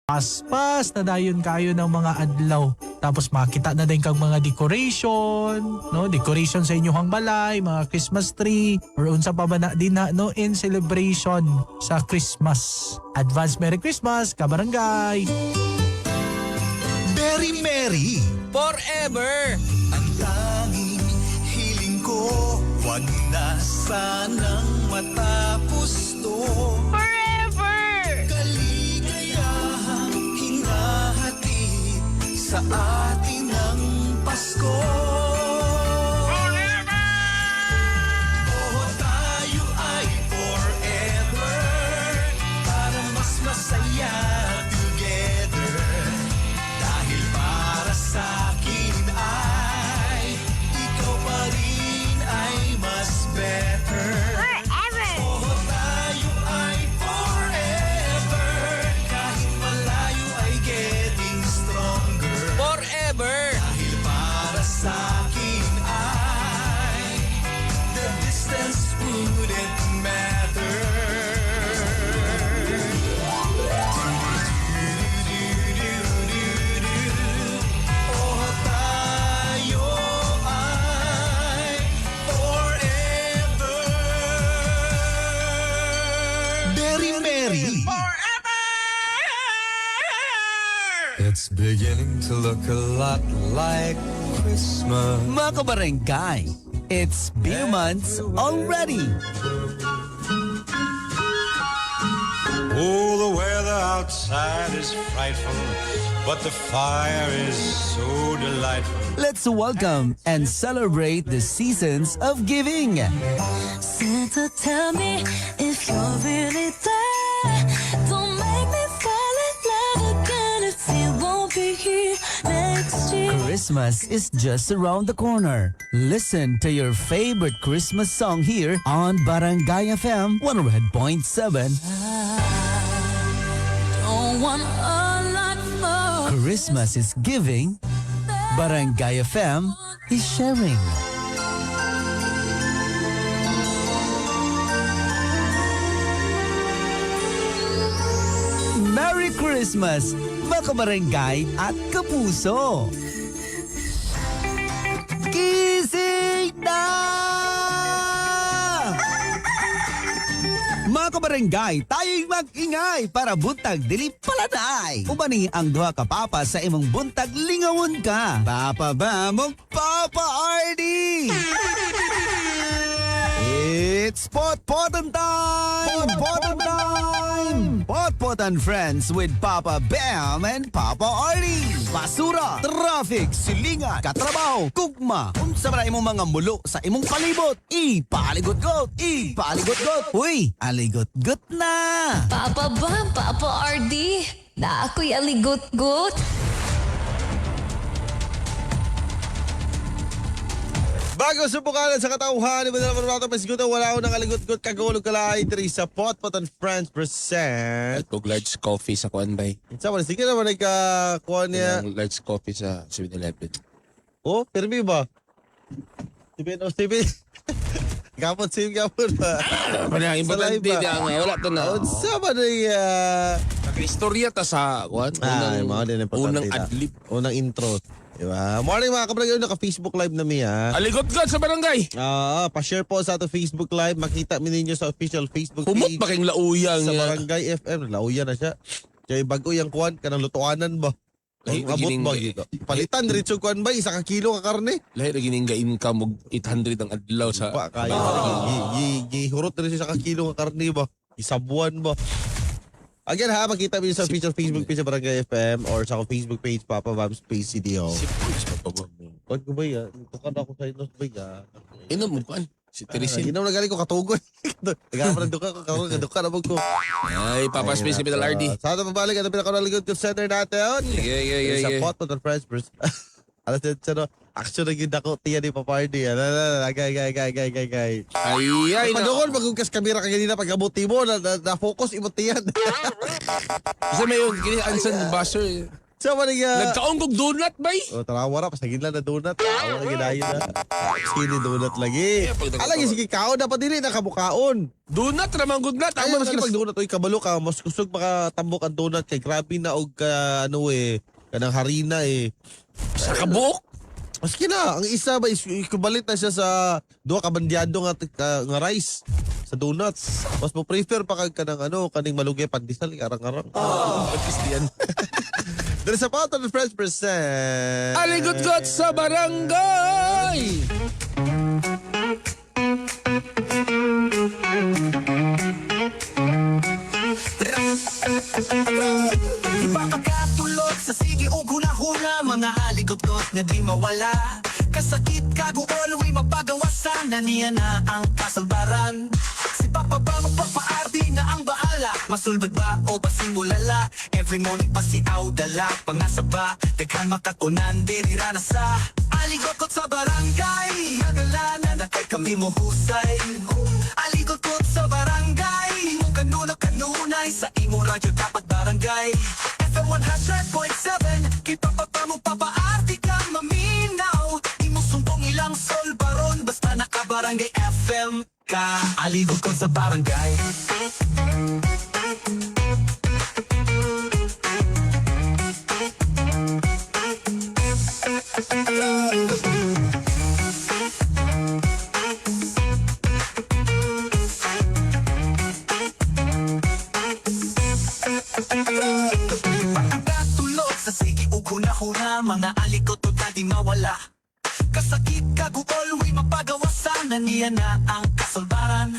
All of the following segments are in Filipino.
Paspas na dayon kayo ng mga adlaw. Tapos makita na din kang mga decoration, no? Decoration sa inyong balay, mga Christmas tree, or unsa pa ba na din na, no, in celebration sa Christmas. Advance Merry Christmas, kabarangay! Merry Merry Forever! ang tanging hiling ko, wag na sanang matapos to. Kaligayahang hinahatid sa atin ng Pasko. Oh, tayo ay forever para mas masaya together. Dahil para sa akin ay ikaw pa rin ay mas better. Oh, tayo ay forever kahit malayo ay getting stronger. Forever! Dahil para sa akin ay the distance wouldn't matter. Oh, tayo ay forever. Merry Merry It's beginning to look a lot like Christmas. Mga kabarangay, it's beer months already. Oh, the weather outside is frightful, but the fire is so delightful. Let's welcome and celebrate the seasons of giving. Santa, tell me if you're really there. Don't make me fall in love again if you won't be here next year. Christmas is just around the corner. Listen to your favorite Christmas song here on Barangay FM 100.7. Don't want a lot more. Christmas is giving. Barangay FM is sharing. Merry Christmas, mga kabarangay at kapuso! Gising na! Mga kabarangay, tayo'y mag-ingay para buntag dili palanay. Ubani ang duha ka papa sa imong buntag lingawon ka. Papa ba mong Papa Ardy? It's Pot-Potan time! Pot-Potan time! Pot-Potan friends with Papa Bam and Papa Ardy. Basura, traffic, silingan, katrabaho, kugma. Unsa ba imong mga mulo sa imong palibot? Ipaligot-got! Ipaligot-got! Uy, aligot-got na! Papa Bam, Papa RD, na ako'y aligot-got. Bago subukan sa katauhan, iba na naman natin pasigutan, wala ko ng aligot-got kagulog kalay, Teresa Pot-Potan Friends present. Kung large coffee sa Kuanbay. Sa man, sige naman ay kakuha niya. Ang large coffee sa 7-Eleven. Oh, permi ba? Steven. Kapon ba? Parang importante niya nga. Wala to na. Sa man ay... Nag-istorya ta sa Kuan. mga din importante Unang na. adlib. Unang intro. Diba? Morning mga kabrag, naka-Facebook live na miya. Aligot-got sa barangay. Pa-share po sa ato Facebook live. Makita mi ninyo sa official Facebook Humot page. ba kayong lauyang? Sa Barangay FM. Lauya na siya. Kaya bago yung kuwan, kanang lutuanan ba? Lahi Ang abot gining- ba dito? Palitan, diretso kuwan ba? 1 kilo ka karne? Lahi na gining income mo 800 ang adlaw sa... Pa, kaya gihurot na rin siya 1 kilo ka karne ba? Isabuan ba? Again ha, makita mo yun sa official Facebook page sa Barangay FM or sa Facebook page Papa Bam Space CDO. Si Pulse matawag mo. Kuwan ko ba yan? Tukan ako sa inos ba yan? Inom mo Kuan. Si Teresin. Ginaw na galing ko katugon. Nagkakaroon ng duka ko. Ay, Papa Space Capital RD. Sa ato pabalik, ano pinaka-good center natin? Yeah. Sa Pot-Potan Friends. Alas din siya no, action na ginako tiya ni Papardi. Gay. Ay, Padungol, maghugas kamera ka ganina pag-abuti mo, na-focus imot tiyan. Kasi may yung gini ansan basher. Sa man nga. Nagkaon kog donut bay. O, tarawa ra. Pasagin lang na donut. Tawa na ginayon na. Skinny donut lagi. Alagi, sige, kaon. Dapat dili na kabukaon. Donut ramang good na. Ay, maski pag donut, oy, kabalo ka. Mas kusog makatambok ang donut. Kay grabe na og ka, ano kanang harina sa kabuok. Maski na, ang isa ba, ikubalit na siya sa duha kabandyado nga rice sa donuts. Mas mo prefer pa kag kanang kaning malugay pandesal, arang-arang. Kristiyan. There is a part of the Fresh percent. Aligot-got sa barangay. Ipapagkatulog sa sige o guna-huna, mga aligot-got na di mawala. Kasakit kaguol, uwi mapagawasan na niya na ang kasalbaran. Si Papa ba magpapaardi na ang bahala, masulbad ba o pasimulala? Every morning pa si Audala, pangasa ba, daghan makatunan, dirira na sa aligot-got sa barangay. Nagalanan na kay kami mo husay. Aligot-got sa barangay, mo kanuna kanunay, sa imo radyo dapat barangay. FM 100.7, kay Papa pa mo papaardi ka maminaw. Imo sumpong ilang sol baron, basta nakabarangay FM ka. Aligot-got sa barangay. Pagkatulog sa sige o huna-huna, mga aligot-got na di mawala. Kasakit kaguol, uwi mapagawasan na niya na ang kasalbaran.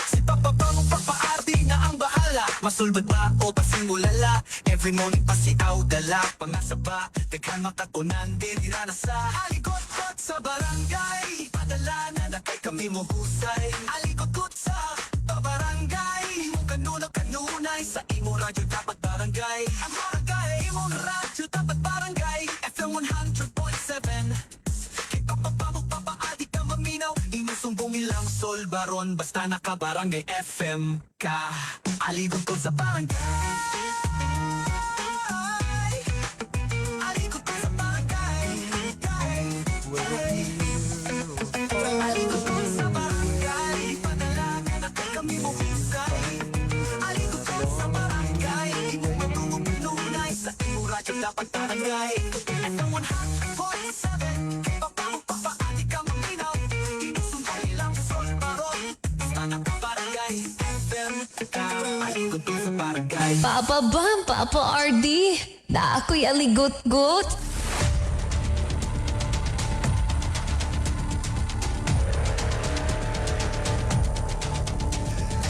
Si Papa ba mo papaardi na ang bahala, masulbad ba o pasimulala? Every morning pa si Audala, pangasa ba, daghan makatunan, dirira na sa aligot-got sa barangay. Padala na kay kami mo husay. Aligot-got sa barangay, mo kanuna kanunay, sa imo radyo dapat barangay. Ang barangay, imo radyo dapat barangay. FM 100.7, papaadi ka maminaw, inusumbong ilang sol baron, basta nakabarangay FM ka. Aligot-got sa barangay. Aligot-got sa barangay. Aligot-got sa barangay, panalangin na kay kami mo husay. Aligot-got sa barangay, imo matulog pinunay, sa imo radyo dapat barangay. FM 100.7, kay Papa mo papaadi ka maminaw, inusumbong ilang sol baron, basta nakabarangay FM ka. Aligot-got sa barangay. Papa Bam, Papa RD, na ako'y aligot-got.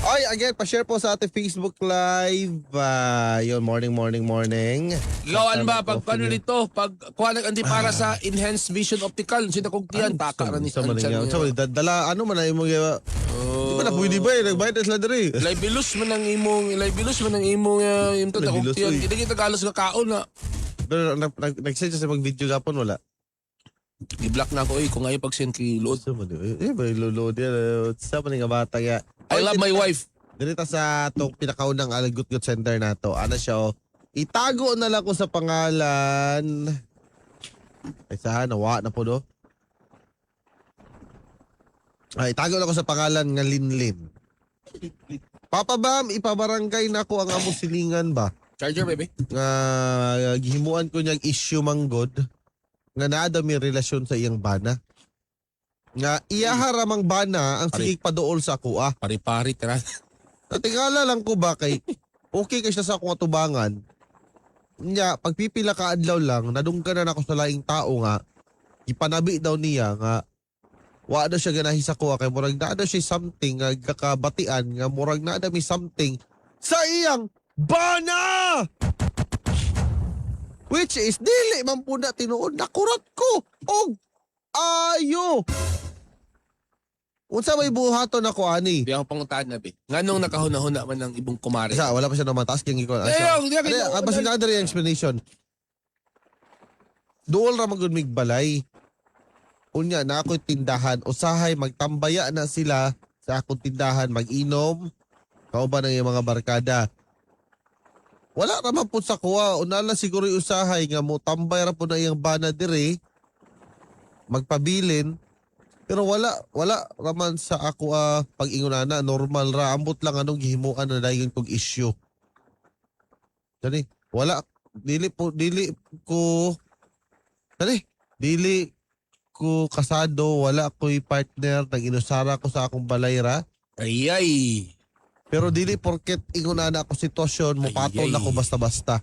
Ay, again, pa-share po sa ating Facebook Live. Yun, morning. Lawan ba pag paano nito? Pag kuha nag-anti para sa enhanced vision optical, sino kung tiyan, taka ra ni Sa man nga. Sa dala, ano man na imong di ba na pwede ba nagbayad na sila diri. Laibilus man ang imong yung takong Laibilus, tiyan. oy. Hindi kita galos nga kaon na. Pero nag-send siya sa mag-video gapon wala. I-block na ako kung ngayon pag-send kay load. Sa man ba lolo dia sa man nga bata ya. I love my wife. Ganito sa tong pinakaunang Aligot-got Center na to. Ano siya? Itago na lang ko sa pangalan. Ay sa nawa na po do. Itago lang ko sa pangalan nga Linlin. Papa Bam, ipabarangay na ko ang amo silingan ba? Charger, baby. Nga gihimuan ko niyang issue manggod nga naada may relasyon sa iyang bana. Nga iyaharamang bana ang sigig paduol sa kuha. Pari-pari, tira. Natingala lang ko ba kay okay kay siya sa akong atubangan. Nya pagpipila ka adlaw lang nadunggan na ako sa laing tao nga ipanabi daw niya nga wa daw siya ganahi sa kuha kay murag na daw siya something nga kakabatian nga murag na daw may something sa iyang bana. Which is dili man po na tinuod nakurat ko og ayo. Unsa may buhaton ako ani? Di ako panguntahan na, be. Nga nung nakahuna-huna man ng ibong kumari. Isa, wala pa siya naman taas kyung ikaw. Basta na yung explanation. Duol ra magud mig balay. Unya na ako'y tindahan. Usahay magtambaya na sila sa akong tindahan. Mag-inom. Kauban ng mga barkada. wala naman po sa kuha. Unala siguro yung usahay nga mo, tambay ra po na iyang bana dire, magpabilin. Pero wala raman sa ako pag-ingunana, normal ra. Ambot lang anong gihimuan na dayon kong issue. Dali, wala, dili ko kasado, wala ko'y partner, nag-inusara ko sa akong balayra. Ayay. Pero dili porket ingunana ako sitwasyon, mupatol Ay, na ko basta-basta.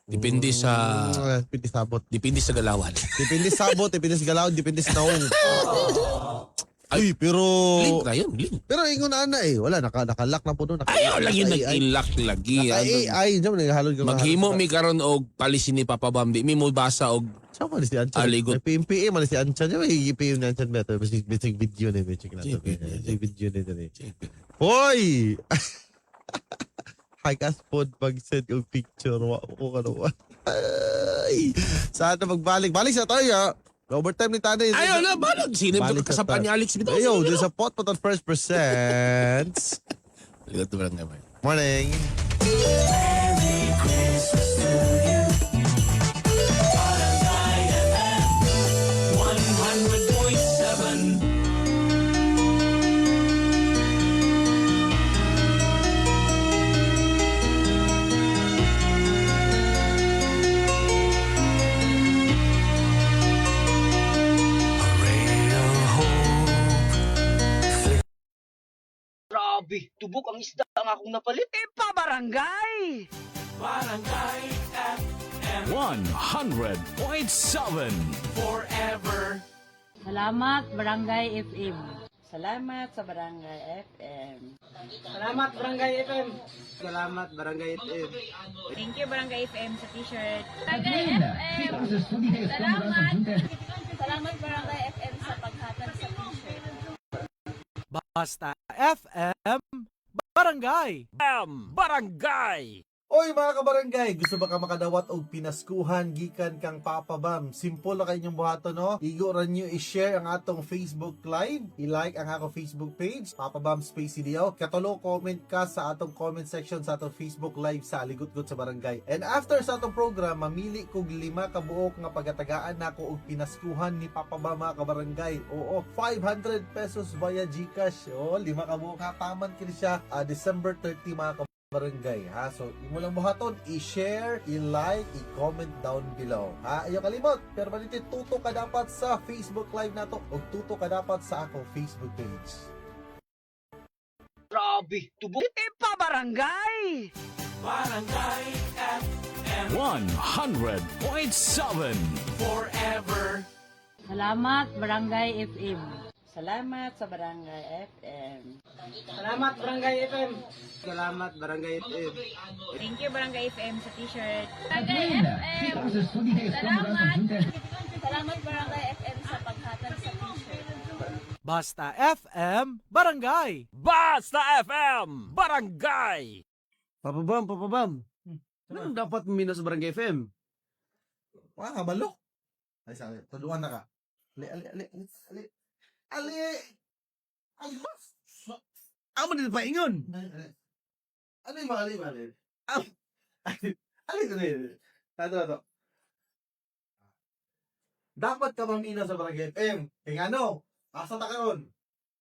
Depende sa Depende sabot. depende sa galawan. Depende sabot, depende sa galaw, depende sa naong. Ay, pero... Link na yun, link. Pero ingunana wala, nakalock na po doon. Ayaw lang yun nag-ilak lagi. Ay, diyan, naghahalod ka. Maghimo mi karon og policy ni Papa Bambi. Mi mo basa og Saan man si Anchan? Aligot. PMPA man si Anchan. Yung higipim ni Anchan beto. Bisig video na. Bisig video na dali. Hoy! Hikas pod pag-send yung picture. Wako ka naman. Ay! Saan na magbalik? Balik sa tayo. Overtime ni Tanay. ayaw na balag sino Balik ka sa kasapan ni Alex bitaw. Ayo, this is a pot on first presents. Ito ba lang naman. Morning. Merry Christmas to you. Barangay FM 100.7. Grabe, tubok ang isda ang akong napalit. Pabarangay! Barangay FM 100.7 forever. Salamat Barangay FM. Salamat sa Barangay FM. Salamat, Barangay FM. Salamat, Barangay FM. Thank you Barangay FM sa t-shirt. Barangay FM. Salamat. Salamat Barangay FM sa paghatag sa t-shirt. Basta FM Barangay. Barangay! Oy mga kabarangay, gusto ba ka makadawat og pinaskuhan gikan kang Papa Bam? Simple na kanyang buhato no. Igo ra nyo i-share ang atong Facebook Live, i-like ang ako Facebook page, Papa Bam Space CDL. Katulo comment ka sa atong comment section sa atong Facebook Live sa Aligot-got sa Barangay. And after sa atong program, mamili kog 5 kabuok nga pagatagaan nako og pinaskuhan ni Papa Bam mga kabarangay. Oo, 500 pesos via GCash. Oh, 5 kabuok hataman kini siya December 30 mga barangay ha. So imo lang buhaton, i-share, i-like, i-comment down below ha. Ayaw kalimot, pero baliti tuto ka dapat sa Facebook Live nato o tuto ka dapat sa akong Facebook page. Grabe, tubok. Pabarangay! Barangay FM 100.7 forever. Salamat Barangay FM. Salamat sa Barangay FM. Salamat, Barangay FM. Salamat, Barangay FM. Thank you Barangay FM sa t-shirt. Barangay FM. Salamat. Salamat Barangay FM sa paghatag sa t-shirt. Basta FM Barangay. Basta FM! Barangay! Papa Bam. Anong dapat minus sa Barangay FM? Mga kabalo. Ay sabi, tuluan na ka. Ali. Amo din pa ingon. Ano yung mga ali? Ali ko din. Tato. Dapat ka mamina sa Barangay FM. Kaya ano? Asa ta karon?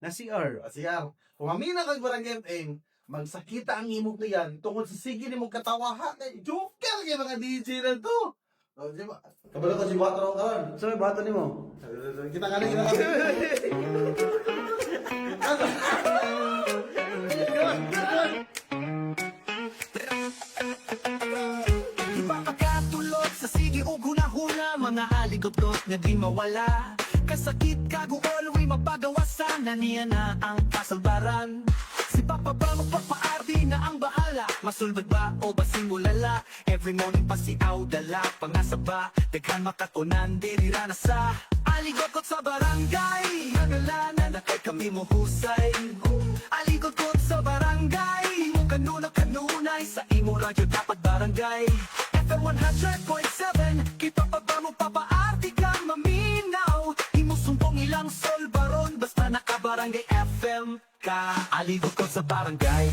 Na CR. Asiyar. Kung mamina ka sa Barangay FM, magsakita ang imong niyan tungkol sa sige ni mong katawahan. Joker kay mga DJ na to. Kabalo ka si Bato karon. So, may bato ni mo. Kita ka na. Ipapakatulog sa sige o huna-huna, mga aligot-got nga di mawala. Kasakit kaguol, way mapagawasan, na niya na ang kasalbaran. Si Papa ba magpapaarti na ang bahala? Masulbad ba o basimulala? Every morning pasiaw dala, pangasa ba? Daghan makatunan, dirira na sa aligot-got sa barangay. Nagalanan na kay kami mo husay. Aligot-got sa barangay. Mo kanunay sa imo radyo dapat barangay. FM 100.7, kita pa ba mo papaarti kang maminaw? Imo sumpong ilang solbaron, basta naka-barangay FM ka. Aligot-got sa barangay.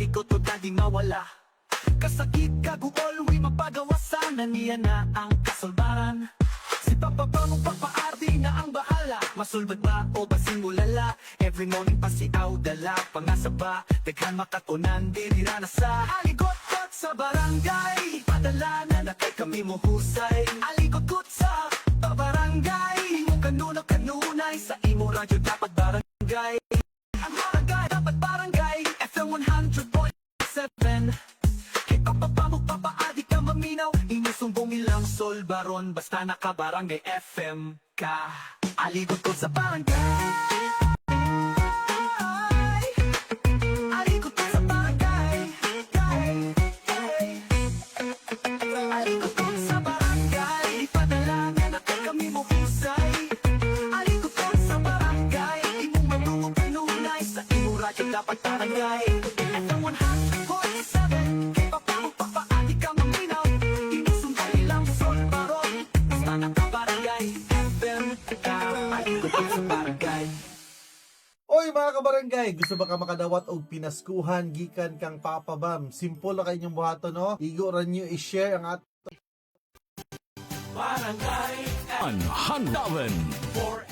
alikot o di mawala. Kasakit, kaguol, uwi mapagawasan na niya na ang kasolbaran. Si Papa Bam papaati na ang bahala. Masulbad ba o basimulala? Every morning pasiaw dala. Pangasa ba, daghan makatunan. Dirira na sa aligot at sa barangay. Padala na kay kami mo husay. Aligot kut sa barangay. Mo kanunay sa imo radyo dapat barangay. Ang barangay dapat barangay. FM 100.7. Kay Papa Bam papaadi ka maminaw. Inusumbong ilang solbaron. Basta nakabarangay FM ka. Aligot ko sa barangay. Aligot ko sa barangay. Aligot ko sa barangay. Ipadala na kami mo husay. Aligot ko sa barangay. Imo matungong pinunay. Sa imo radyo dapat barangay. FM 100.7. Kay Papa mo papaadi ka maminaw. Inusumbong ilang solbaron. Basta nakabarangay FM ka. Aligot ko sa barangay. Oy mga kabarangay, gusto ba ka makadawat og pinaskuhan gikan kang Papa Bam? Simple na kanyang buhato, no? Igo ra nyo i-share ang Barangay 100.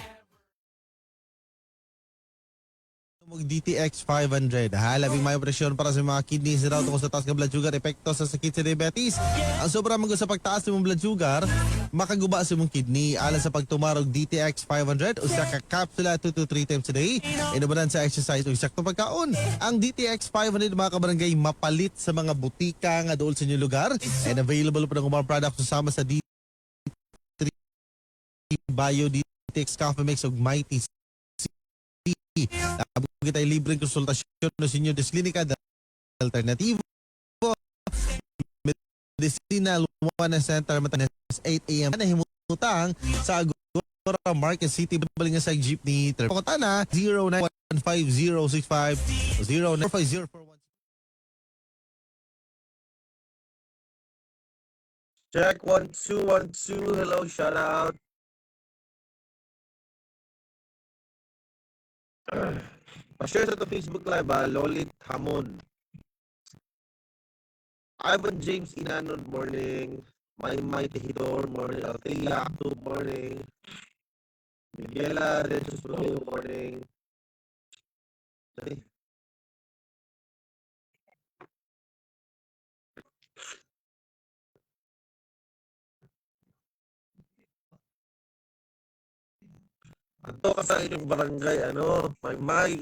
mag DTX 500 ha, labing may presyon para sa mga kidneys raw tungkol sa taas ng blood sugar, epekto sa sakit sa diabetes. Ang sobra manggo sa pagtaas ng blood sugar, makaguba sa mong kidney. Alang sa pagtumarog DTX 500, usa ka kapsula 2 to 3 times a day, inubanan sa exercise o sakto pagkaon. Ang DTX 500 mga kabarangay mapalit sa mga butika nga dool sa inyong lugar, and available pa ng mga products kasama sa D3 Bio, DTX Coffee Mix ug Mighty. Nabugit tayo libreng konsultasyon no sinyo des klinika alternativo medicinal wellness center matanas 8 a.m. na himutang sa Agora Market City baling sa jeepney Pangutana 0915-065 095041. Check 1212. Hello, shout out. Pa-share sa to Facebook Live Lolit Hamon. Ivan James Inanon, morning. May Tejidor, morning. Altea, good morning. Miguela Jesus, morning. Ato ka sa inyong barangay, may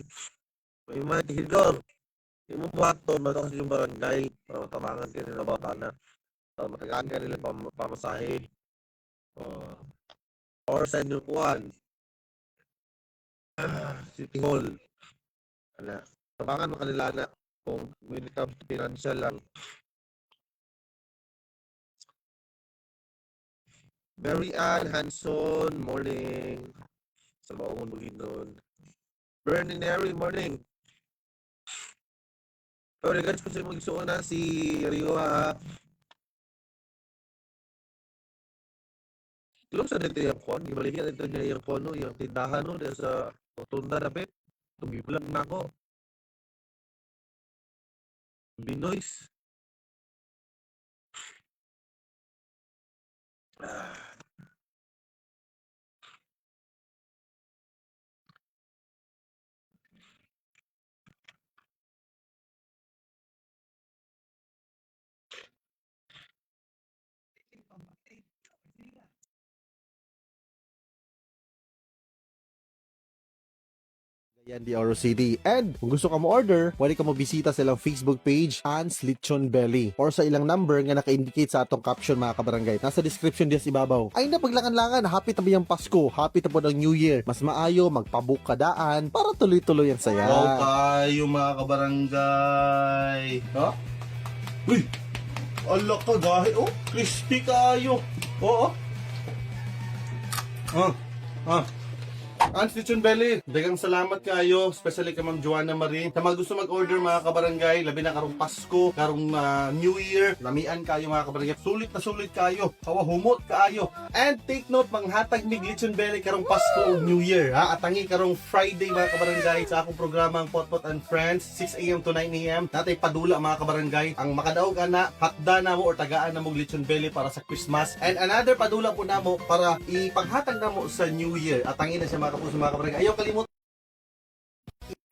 Tejidor. Yung mga buhato, mato kasi yung barangay, para matabangan ka nila bata na, para matagaan ka nila pamasahe, or sa inyong kuhan, City Hall. Tabangan mo kanila na, kung when it comes to financial lang. Mary Ann Hanson, morning. Sa Baungon Buginon. Bernie Neri, morning. So, regards ko sa magsuon na si Rio ha. Tulong sa dito yung kon. Ibalikin dito niya yung kon, yung tindahan no, sa Rotunda na pet. Tumibulag na ako. Binoys. Yan di Oro City. And kung gusto ka mo order, wali ka mo bisita sa ilang Facebook page, Hans Lechon Belly, or sa ilang number nga naka-indicate sa atong caption mga kabarangay. Nasa description diyan ibabaw. Ay na paglangan-langan, happy na ba yung Pasko? Happy na po ng New Year. Mas maayo, magpabook ka daan para tuloy-tuloy ang saya. Wow kayo mga kabarangay. Ha? Uy! Ala ka dahil. Oh, crispy kayo. Oo. Ans Lechon Belly, dagang salamat kayo, especially kay Ma'am Joanna Marie. Sa mga gusto mag-order mga kabarangay, labi na karong Pasko, karong New Year, lamian kayo mga kabarangay. Sulit na sulit kayo, kawahumot kayo. And take note, manghatag mig Lechon Belly karong Pasko o New Year. Ha? Atangi karong Friday mga kabarangay sa akong programang Potpot and Friends, 6 a.m. to 9 a.m. Natay padula mga kabarangay. Ang makadaog na, hatda na mo or tagaan na mo Lechon Belly para sa Christmas. And another padula po na mo para ipaghatag na mo sa New Year. Atangi na siya mga kapuso mga kabarangay. Ayaw kalimut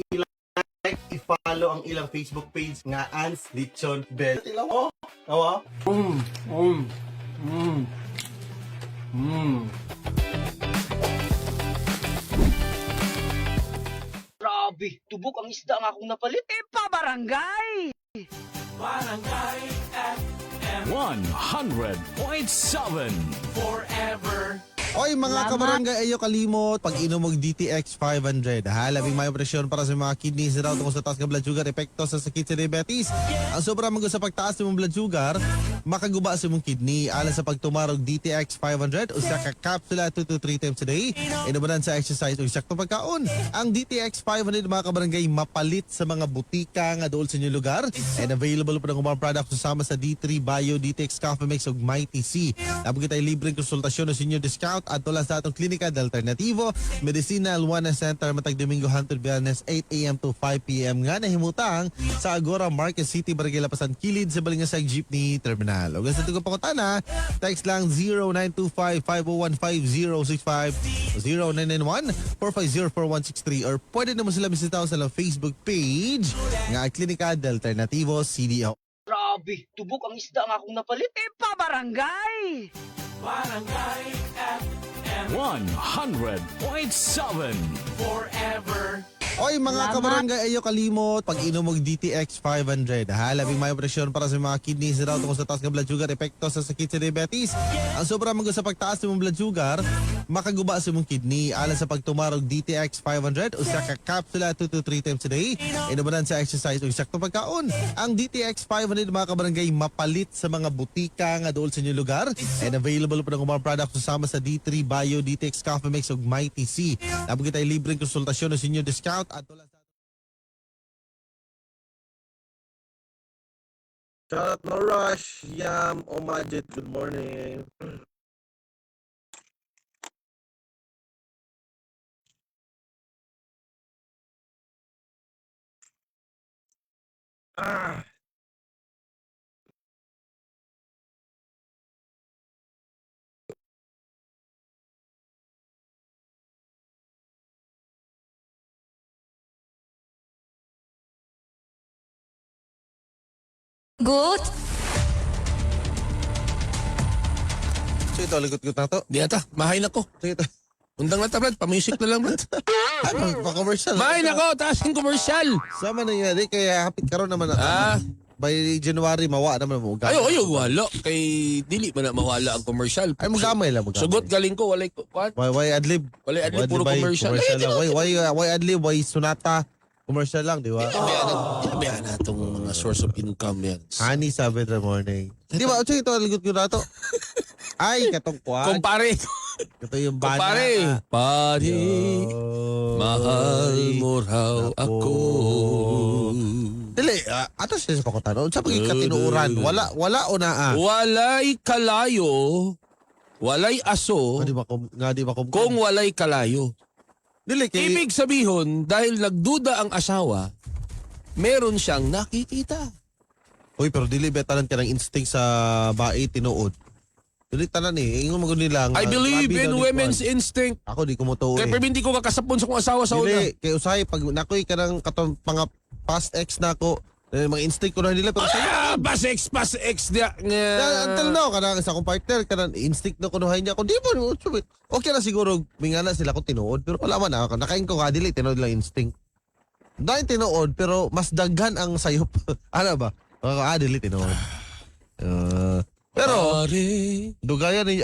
i-like, i-follow ang ilang Facebook page nga Ans Lechon Belly. Tilaw mo. Tawa. Grabe, tubok ang isda nga akong napalit. Pabarangay! 100.7 Forever. Oy mga kabarangay, ayo kalimot pag inom og DTX 500. Ha, labing may presyon para sa mga kidneys raw tungkol sa taas nga blood sugar, epekto sa sakit sa diabetes. Ang sobra man sa pagtaas sa imong blood sugar, makaguba sa imong kidney alang sa pagtumarog DTX 500 usa ka kapsula 2 to 3 times a day. Inubanan sa exercise ug saktong pagkaon. Ang DTX 500 mga kabarangay mapalit sa mga butika nga dool sa inyong lugar and available pa ng mga products susama sa D3 Bio, DTX Coffee Mix ug Mighty C. Labog tay libreng konsultasyon sa inyong discount at tula sa atong klinika del Alternativo Medicinal Wellness Center matag Domingo hangtod Biyernes 8 a.m. to 5 p.m. nga nahimutang sa Agora Market City, Barangay Lapasan Kilid sa Balingasag Jeepney Terminal. O sa tugang pangutana, text lang 0925-501-5065 0991-450-4163 or pwede naman sila bisitaw sa lang Facebook page nga Klinika del Alternativo CDO. Grabe, tubok ang isda nga akong napalit. Pabarangay! 100.7 Forever. Oy mga kabarangay, ayo kalimot pag inom og DTX 500. Ha, labing may presyon para sa mga kidneys raw tungkol sa taas nga blood sugar, epekto sa sakit sa diabetes. Ang sobra man sa pagtaas sa imong blood sugar, makaguba sa imong kidney alang sa pagtumarog DTX 500 usa ka kapsula 2 to 3 times a day. Inubanan sa exercise ug saktong pagkaon. Ang DTX 500 mga kabarangay mapalit sa mga butika nga dool sa inyong lugar and available pa ng mga products susama sa D3 Bio, DTX Coffee Mix ug Mighty C. Labog tay libreng konsultasyon sa inyong discount at tula sa Shout out no rush, Yam, Omajit, good morning. Good. So ito, ligot-got na to. Di ata, mahay na ko. So ito, Undang na ta, Brad. Pamisik na lang, Brad. pa-commercial. Mahay na ko, taas yung commercial. Sama na yan, kaya hapit karon naman na. Ah, By January, mawa naman mo. ayo, wala. Kay dili man na mawala ang commercial. Ay, magamay lang, magamay. Sugot galing ko, walay ko. Why adlib? Walay adlib, puro commercial. Lang. Why adlib? Why Sonata? Commercial lang, di ba? Yabihan na itong mga source of income yan. Honey, sabi in the morning. Di ba? Ito, ligot ko na to. Ay, katong kuwan. Kumpare. Ito yung bana. Kumpare. Pare. Mahal mo raw ako. Dili, ato siya sa pakutan. Sa pagiging katinuuran, wala o na Walay kalayo, walay aso, Nga di ba kung walay kalayo. Dili, kay... Ibig sabihin, dahil nagduda ang asawa, meron siyang nakikita. Uy, pero dili ba tanan ka ng instinct sa bae tinuod? Dili tanan eh. Ingon magun nila. I believe in women's instinct. Ako di ko mo to Kaya eh. hindi ko kakasapon sa kong asawa sa una. Dili, kay usahay, pag nakoy ka ng katong mga past ex na ako, mga instinct ko na nila, pero sa'yo, Pas ex dia. until now, kanang sa akong partner, kanang instinct na kunuhay niya ako, di mo, okay na siguro, mingana sila kung tinuod, pero wala man ako, nakain ko nga, dili, tinuod lang instinct. Dahil tinuod, pero mas daghan ang sayop. Ano ba? Dili, tinuod. Pero, dugayan ninyo,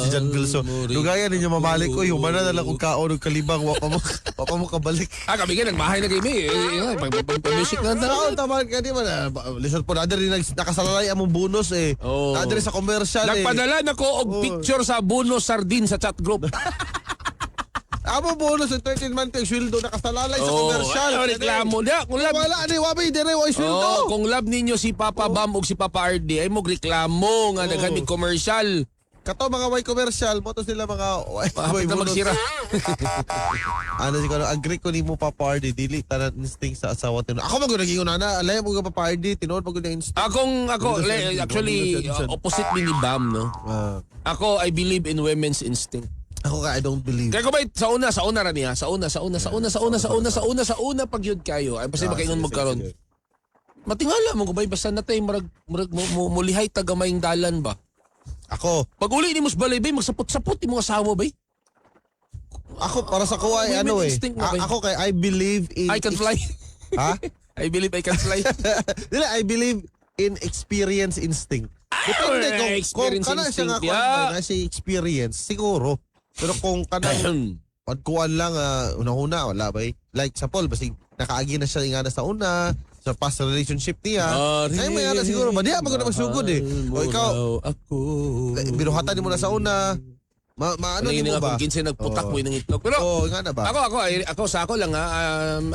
si John Gilso, dugayan ninyo mamalik ko, humana na lang kung kaon, kalibang, wapa mo kabalik. Kami nga, nagmahay na game eh. Pag-music na Saan taman ka, di ba? Listen po, nader rin nakasalalay among bonus eh. Oh. Nader sa commercial eh. Nagpadala na ko og picture sa bonus sardine sa chat group. Amo bonus ng 13 month yung sweldo nakasalalay sa commercial. Reklamo niya. Kung love, Wala ni wabay dire wa sweldo. kung love ninyo si Papa Bam o si Papa RD, ay mo reklamo nga nagami commercial. Kato mga way commercial mo to sila mga Hapit na magsira. Ano siguro agree ko nimo Papa RD dili tanan instinct sa asawa tin. Ako magud naging una alay mo ka Papa RD tinuod magud ang instinct. Actually opposite mi ni Bam, no. Ako I believe in women's instinct. Ako ka I don't believe. Kaya ko ba sa una ra niya, sa una pag yun kayo. Ay basta makaingon magkaron. Matingala mo ko ba basta natay murag mulihay tagamayng dalan ba. Ako, pag uli ni mos balay bay magsapot-sapot imong asawa bay. Ako para sa ko ay ano eh. Ako kay I believe in I can fly. Ha? I believe I can fly. Dili I believe in experience instinct. Depende kung kana siya nga kuan na si experience siguro. Pero kung kanang pagkuan lang una-una wala ba like sa Paul basig nakaagi na siya nga na sa una sa past relationship niya. Kaya may ana siguro ba diya magud magsugod eh. O ikaw ako. Binuhatan mo na sa una. Maano ni mo ba? Kung kinsa nagputak mo ng itlog. Pero nga na ba? Ako sa ako lang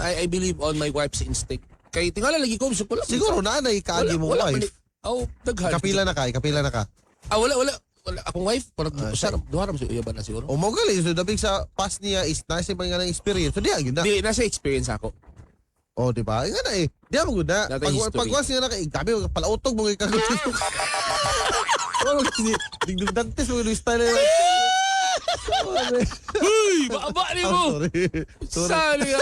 I believe on my wife's instinct. Kay tingala lagi ko ko lang. Siguro nanay kaagi mo wife. Daghan. Kapila na ka. Wala. Akong wife, parang duha ra mo si uyaban na siguro. O mo gali so dabig sa past niya is nasa mga nga experience. So diya gyud na. Di nasa experience ako. Oh, di ba? Nga na eh. Di mo gud na. Pagwas nga na kay tabi palautog mo kay kagot. Oh, kasi digdantes mo yung style na. Uy, baba ni mo. Sorry.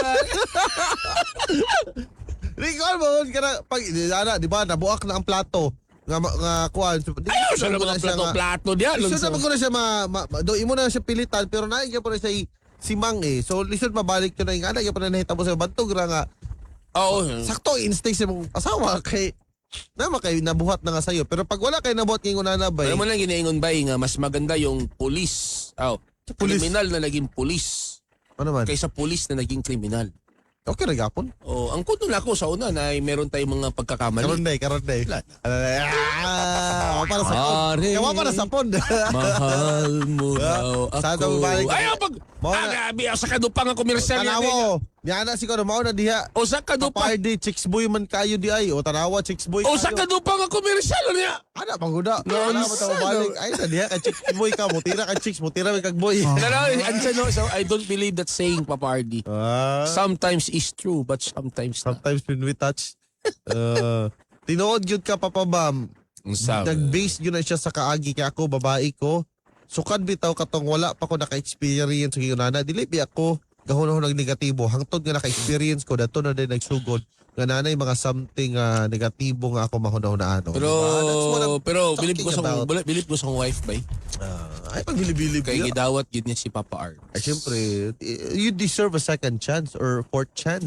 Recall mo kana pag di ba nabuak na ang plato nga kuan. Ayaw siya naman ang plato diya. Lisod naman ko na siya do imo na siya pilitan pero naay gyud po na siya si Mang eh. So lisod mabalik to na yung anak gyud pa na nahitabo sa bantog ra nga. Sakto instinct sa mong asawa kay nabuhat na nga sa'yo. Pero pag wala kayo nabuhat ngayong unanabay. Alam mo lang ginaingon ba nga mas maganda yung pulis. Kriminal na naging pulis. Ano man? Kaysa pulis na naging kriminal. Okay na gapon. Ang kuno na ako sa una na ay meron tayong mga pagkakamali. Karon day. Para sa pond. Kawa para sa pond. Mahal mo daw ako. Sa daw balik. Ayaw agabi sa kadupang ang komersyal yan. Tanawa. Niana siguro mao na diha. O sa kadupang. Party chicks boy man kayo di ay. O tanawa chicks boy. O sa kadupang ang komersyal niya. Ana pangguda. Ano mo balik. Ay na diha ka chicks boy ka. Mutira ka chicks. Mutira kag boy. So I don't believe that saying, Papa RD. Sometimes it's true, but sometimes when we touch. Tinuod yun ka, Papa Bam. Nag-base yun na siya sa kaagi kaya ako, babae ko. Sukad bitaw katong wala pa ko naka-experience sa ginana. Dili bi ako gahon-hon ng negatibo. Hangtod nga naka-experience ko dato na din nagsugod nga nanay mga something negatibo nga ako mahuna-hunaan. Pero believe ko sa wife ba? Ay pagbilib-bilib kay gidawat gid niya si Papa R. Ay syempre, you deserve a second chance or fourth chance.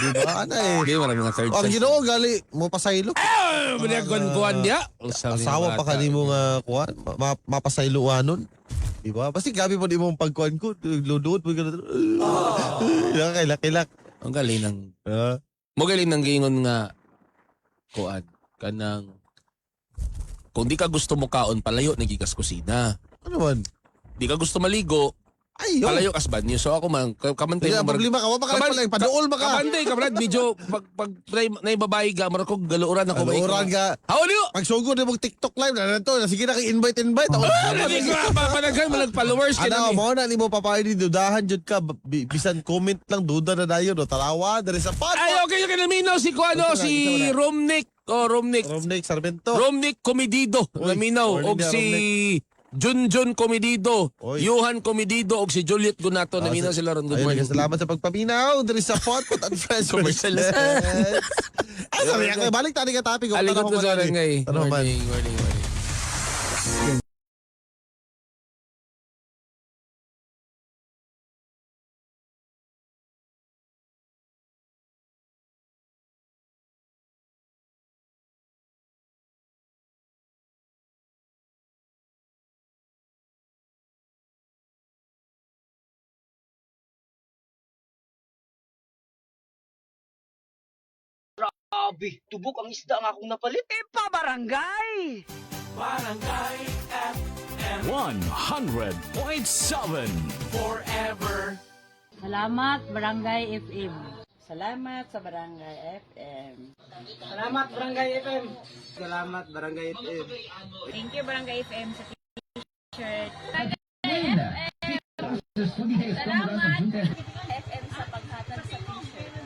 Di ba? Ana eh. Di marami nga third chance. Ang Ginoo gali mo pasaylo. Kuan dia. Asawa pa kanimo nga kuan, mapasayloanon. Di ba? Basta gabi mo di mo pagkuan ko, ludod mo gano'n. Kailak. Ang galing ng mo galing nang gingon nga kuan kanang kung di ka gusto mo kaon palayo nagigas kusina. Ano man? Di ka gusto maligo palayo kas banyo. So ako man kamantay mo problema ka pa pala paduol maka. Kamantay ka brad medyo pag nay babae ga mara ko galuoran ako ba. Galuoran ka. How do you? Pag sugod mo TikTok live na to, sige na invite. Dili ko papanaghan mo followers ka na. Mo na nimo papaay di dudahan jud ka bisan comment lang duda na dayon no talawa diri sa pod. Ay okay ka naminaw si kuano si Romnick. Romnick Sarmiento. Romnick Comedido. Naminaw og si Junjun Comedido, Johan Comedido og si Juliet Gunato naminaw sila ron. Good morning. Salamat sa pagpaminaw diri sa Pot and Friends commercial. Ay sabi ako balik tani ka topic ko. Aligot ko sa ngay. Morning. Grabe, tubok ang isda nga akong napalit. Barangay! Barangay FM 100.7 Forever Salamat, Barangay FM. Salamat sa Barangay FM. Salamat, Barangay FM. Salamat, Barangay FM. Thank you, Barangay FM, sa t-shirt. Salamat, FM, sa paghatag sa t-shirt.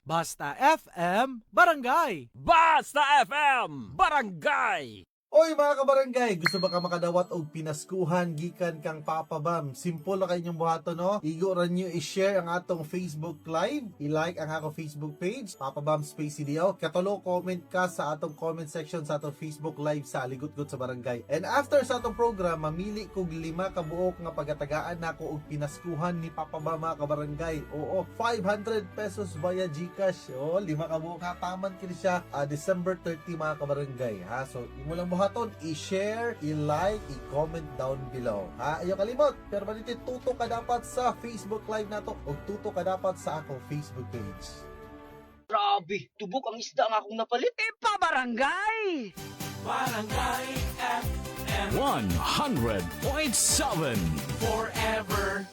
Basta FM Barangay. Basta FM Barangay. Oy mga kabarangay, gusto ba ka makadawat og pinaskuhan gikan kang Papa Bam? Simple na kanyang buhato, no? Igo ra nyo i-share ang atong Facebook Live, i-like ang akong Facebook page, Papa Bam Space CDL. Katulo, comment ka sa atong comment section sa atong Facebook Live sa Ligot-Got sa Barangay. And after sa atong program, mamili kog 5 kabuok nga pagatagaan nako og pinaskuhan ni Papa Bam mga kabarangay. Oo, 500 pesos via GCash. Oh, 5 kabuok hataman kini siya December 30 mga kabarangay. Ha? So, imo lang buhaton, i-share, i-like, i-comment down below. Ha? Ayaw kalimot. Pero maniti, tuto ka dapat sa Facebook Live nato o tuto ka dapat sa akong Facebook page. Grabe, tubok ang isda ang akong napalit. Pabarangay! Barangay FM 100.7 Forever.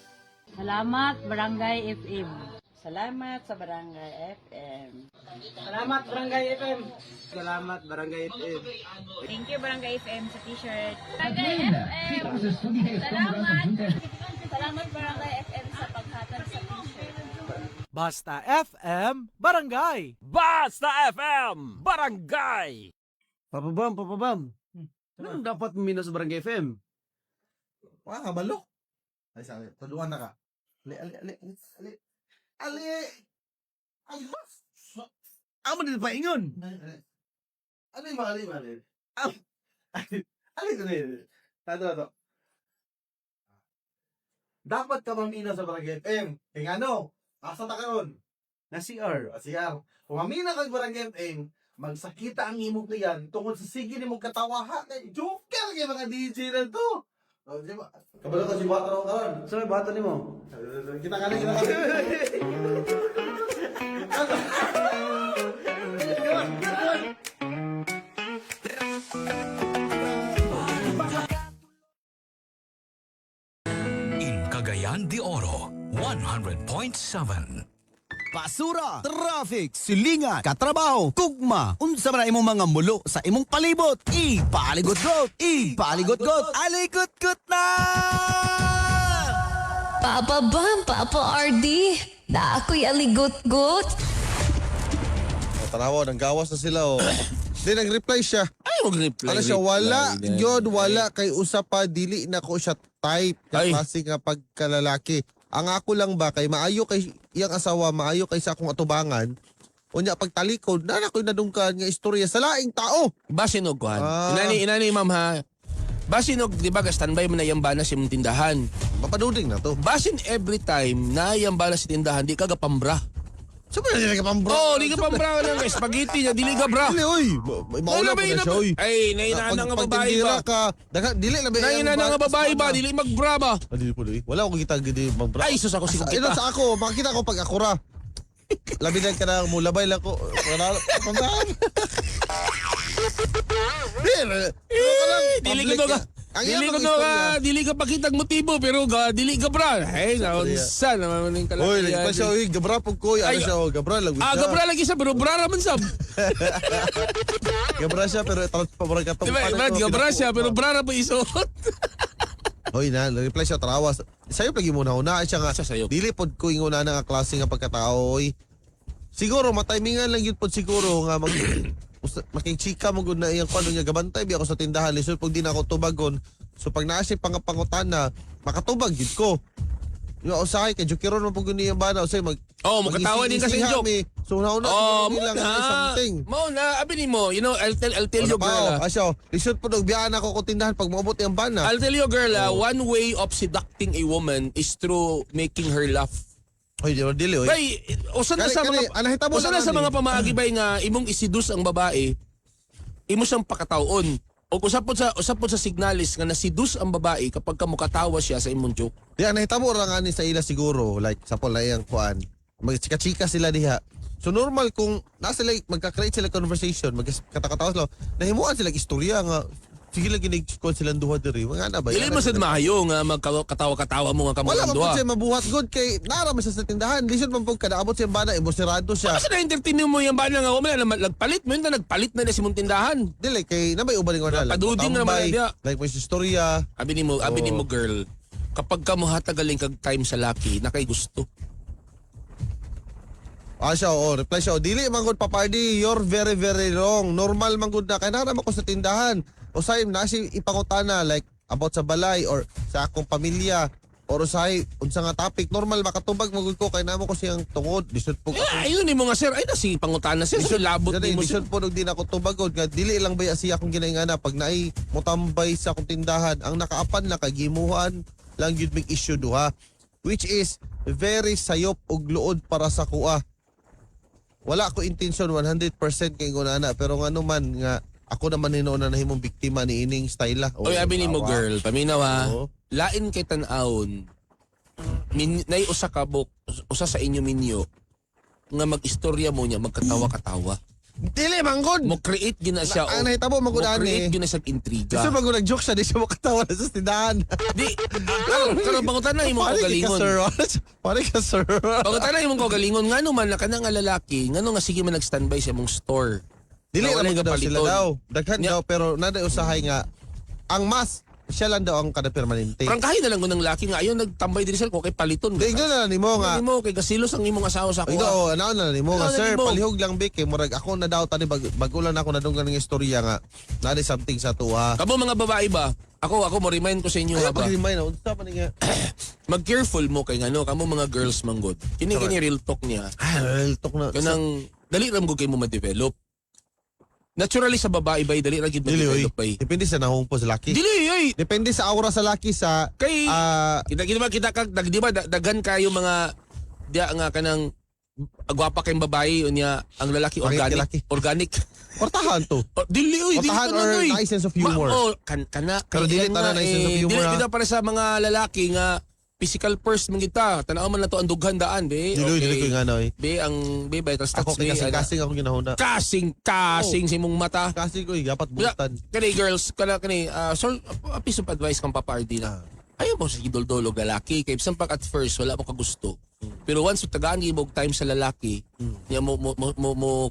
Salamat, Barangay FM. Salamat sa Barangay FM. Salamat, Barangay FM. Salamat, Barangay FM. Thank you, Barangay FM, sa t-shirt. Barangay FM. Salamat. Salamat, Barangay FM, sa paghatag sa t-shirt. Basta FM Barangay. Basta FM Barangay. Papa Bam. Anong dapat minus Barangay FM? Wah, kabalo. Ay, sabi, tuluan na ka. Ali. Ay, mas. Amo din pa ingon. Ano yung mali? Ano yung Tato. Dapat ka mamina sa Barangay FM. Kaya ano? Asa ta karon? Na CR. CR. Kung mamina kang Barangay FM, magsakita ang imong tiyan tungod sa sige ni mong katawahan. Joker kay mga DJ na to. Kabalo ka si Bata ron karon. So, bata ni mo? Kita ka na. In Cagayan de Oro 100.7 Basura, traffic, silingan, katrabaho, kugma, unsa man imong mga mulo sa imong palibot. Ipaligot-got, alikot-kot na! Papa Bam, Papa RD, na ako'y aligot-got. Tanawa, nang gawas na sila oh. Di nag-reply siya. Ay, mag-reply. Ano siya, wala kay usapa, dili na ko siya type Ay. kasi nga pagkalalaki. Ang ako lang ba kay maayo kay iyang asawa, maayo kay sa akong atubangan. Unya pagtalikod, na ko'y nadungkan nga istorya sa laing tao. Basinog kuhan. Ah. Inani ma'am ha. Basinog, di ba, standby mo na yung bana sa imong tindahan. Mapaduding na to. Basin every time na yung bana sa tindahan, di ka gapambra. Saan na dili ka pambra? Oh, di ka pambra ng spaghetti niya, dili ka bra. Dili, oy. Maula pa na siya, oy. Ay, nainana nga babae ba? Dili na ba? Nainana nga babae ba? Dili magbra ba? Dili po, dili. Wala akong kita gidi magbra. Ay, sus ako sigong Ito kita. sa ako, makita ko pag akura. Labi lang ka na, mulabay lang ko. Pambahan. Dili ka pakitag motibo pero dili ka bra. Hey, naunsa naman ning kalakihan. Oy, lagi pa siya, oy, gabra po ko. Ano siya, oh, gabra lang. Gabra lagi siya pero bra raman sab. Gabra siya pero transpabrang katong Diba, Brad, gabra siya pero bra ra pa isuot. Hoy na, reply siya trawas. Sayo lagi muna una siya nga. Sayo. Dili pod ko inguna nga klase nga pagkatao, oy. Siguro matimingan lang yun pod siguro nga makichika mo gud na iyang kuno niya gabantay bi ako sa tindahan lisod pag di na ako tubagon. So pag naasay pangapangutana, makatubag gid ko. Yo usahay kay jokiron mo pag ni bana usay mag Makatawan din kasi joke. So nauna nila something. Mo na, abi ni mo, you know, I'll tell you girl. Asyo, lisod pod og biyaan ako ko tindahan pag moabot iyang bana. I'll tell you girl, one way of seducting a woman is through making her laugh. Hoy, dili oy. Bay, usan na sa mga pamaagi bay nga imong isidus ang babae, imo siyang pakataon. O usapod sa signalis nga nasidus ang babae kapag ka mukatawa siya sa imong joke. Di ang nahitabo ra nga ni sa ila siguro, like sa iyang kuan. Magchika-chika sila diha. So normal kung nasa sila magka-create sila conversation, magkatakatawa sila, nahimuan sila istorya nga sige lang ginig-call silang duha diri. Mga na ba? Dili mo sad maayo nga magkatawa-katawa mo nga kamo Wala ang man po duha. siya mabuhat good kay nara man siya sa tindahan. Lisod man po kada abot siya bana emosirado siya. Basta na-entertain mo yung bana nga wala na nagpalit mo yun na nagpalit na si mong tindahan. Dili kay nabay uban nga na. Padudin na naman dia. Like mo istorya. Abi ni mo girl, kapag ka mo hatagaling kag time sa laki, na kay gusto. Siya, reply siya, dili man gud papardi, you're very very wrong. Normal man gud na kay nara man ko sa tindahan. Usay na si ipangutana like about sa balay or sa akong pamilya or usay unsa nga topic, normal makatubag magud ko kay namo ko siyang tungod. Disod po Ayun ni mo nga sir, ay na si pangutana sir, so labot ni mo sir. Disod po nung di na ako tubagod nga dili lang ba siya akong ginaingana pag naay motambay sa akong tindahan ang nakaapan na kagimuhan lang yun may issue duha, which is very sayop og luod para sa kuha. Wala ko intention 100% kay ngunana pero nga naman nga ako naman hinuon na nahimong biktima ni ining style. Oy, abi ni mo girl, paminaw ha. Oo. Lain kay tan-awon. Nay usa ka bok, usa sa inyo minyo nga mag-istorya mo niya magkatawa-katawa. Dili manggod. Mo create gina siya. Ang nahitabo Mo magud create ani. gina sa intriga. Gusto mag nag-joke siya di siya makatawa na sa tindahan. Di, karon pangutan na imong kagalingon. Pare ka sir. Pangutan na imong kagalingon ngano man na kanang nga lalaki, ngano nga sige man nag-standby sa imong store. Dili Na wala naman nga daw sila paliton. daw. Daghan Nya- daw pero nada usahay nga ang mas siya lang daw ang kada permanente. Prangkahin na lang ko ng laki nga ayon nagtambay diri sir ko kay paliton. Di na nimo nga. Hindi mo kay gasilos ang imong asawa sa Ito, kuha. ano na nimo nga Ano sir, nimo? palihog lang bik kay murag ako na daw tani bagulan ako na dunggan ng istorya nga. Nadi something sa tuwa. Kamo mga babae ba? Ako mo remind ko sa inyo Ay, ha ba? pag-remind na, unsa pa nga. Mag-careful mo kay ngano kamo mga girls manggod. Kini real talk niya. Real talk na. Kanang dali ram gud kay mo ma-develop. Naturally sa babae bay dali ra gid Dili, oy. ma-develop bay. Depende sa nahumpo sa laki. Dili oy. Depende sa aura sa laki sa Kay ah, kita di ba dagan kayo mga dia nga kanang agwapa kay babae unya ang lalaki Pangit kay organic. laki. Organic. Portahan to. Dili oy, dili Portahan ka or oy. nice sense of humor. Kana Pero dili tanan nice sense of humor, Dili ha? kita para sa mga lalaki nga physical first man kita. Tanaw man na to ang dughan daan be. Dili ko nga noy. Be ang be vital Ako stats kay be. kasing ako ginahuna. Kasing sa imong mata. Kasi ko dapat butan. Kani girls, kani so a piece of advice kang papardi na. Ayaw mo sa idol-dolo lalaki kay bisan pag at first wala mo kagusto. Pero once tagaan gibog time sa lalaki, niya mo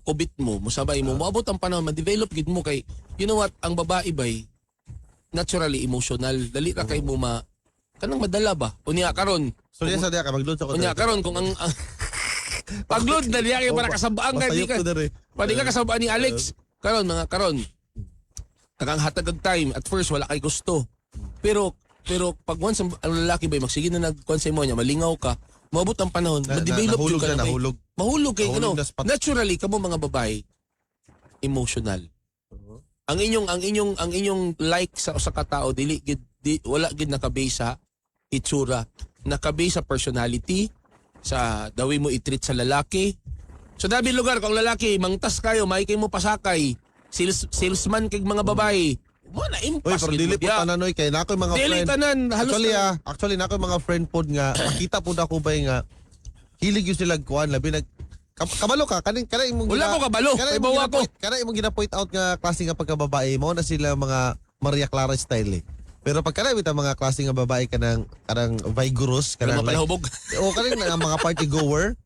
kubit mo, sabay mo, moabot ang panahon, ma-develop gid mo kay you know what, ang babae bay naturally emotional. Dali ra kay mo kanang madala ba? Unya karon. So diya sa diya ka magload sa ko. Unya karon kung ang pagload na diya kay para kasabaan ka di ka. Pwede ka kasabaan ni Alex. Karon tagang hatag og time at first wala kay gusto. Pero pag once ang lalaki ba magsige na nag-consay mo niya, malingaw ka, maabot ang panahon, ma-develop nahulog ka na, na. nahulog. Mahulog kay Nahulog ano. na spot. Naturally kamo mga babae emotional. Ang inyong like sa usa ka tao wala gid nakabase sa itsura, nakabase sa personality, sa dawi mo i-treat sa lalaki. So dabi lugar kung lalaki mangtas kayo, may kay mo pasakay, salesman kay mga babae. Wala Uy, impas pero dili po tananoy kay nako mga Dili friend. tanan, halos Actually nako mga friend pod nga makita pod ako ba nga hilig yun sila kuan labi nag kabalo ka kaning imong Wala ko kabalo, kay bawa ko. Kana imong gina-point out nga klase nga pagkababae mo na sila mga Maria Clara style eh. Pero pag kana bitaw mga klase nga babae kanang vigorous kanang like, hubog. o kanang mga party goer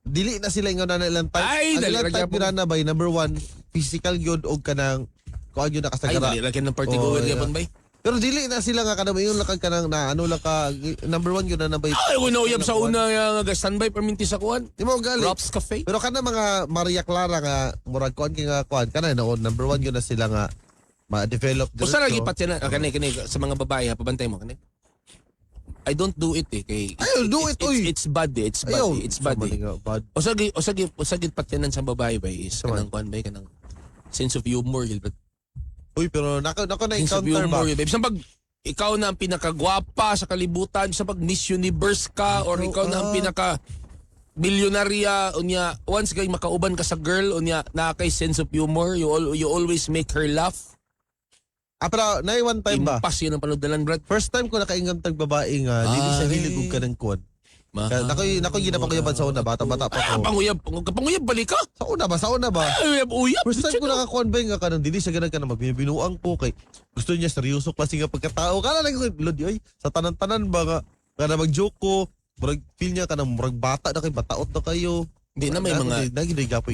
dili na sila ingon na ilang type. Ay, Ang dali ilang ra type gyapon. nila na by number 1 physical good og kanang kuan yun Ay, nakasagara. dali lagyan ng party goer yeah. gyapon bay. Pero dili na sila nga kanang yung lakag kanang na ano lang ka number 1 yun na nabay. Ay, uno uyab sa una nga standby perminti sa kuan. Di mo gali. Rops Cafe. Pero kana mga Maria Clara nga murag kuan nga kuan kana no number 1 yun na sila nga ma-develop Usa lagi patyan kani sa mga babae ha pabantay mo kani. I don't do it kay Ayaw, do it, oy. It's bad it's bad Ayaw, it's bad somebody nga, bad. Usagi patyanan sa babae ba is kanang kuan ba kanang sense of humor gilbert. Uy, pero nako na Sense of encounter ba? humor babe. Bisan pag ikaw na ang pinakagwapa sa kalibutan, sa pag Miss Universe ka or ikaw na ang pinaka milyonarya unya once kay makauban ka sa girl unya na kay sense of humor, you always make her laugh. Pero na one time ba? Impas yun ang panugdalan brad. First time ko nakaingon tag babae nga dili sa hilig og kanang kuan. Nakoy ginapanguyaban sa una, bata-bata pa ko. Kapanguyab balik ka? Sa una ba? Uyab. First time ko nakakonvey nga kanang dili siya ganag ka na magbinuang ko kay gusto niya seryoso klase nga pagkatao. Kana lang ko lodi ay sa tanan-tanan ba nga kana mag-joke ko. Murag feel niya kanang murag bata na kay bataot na kayo. Hindi na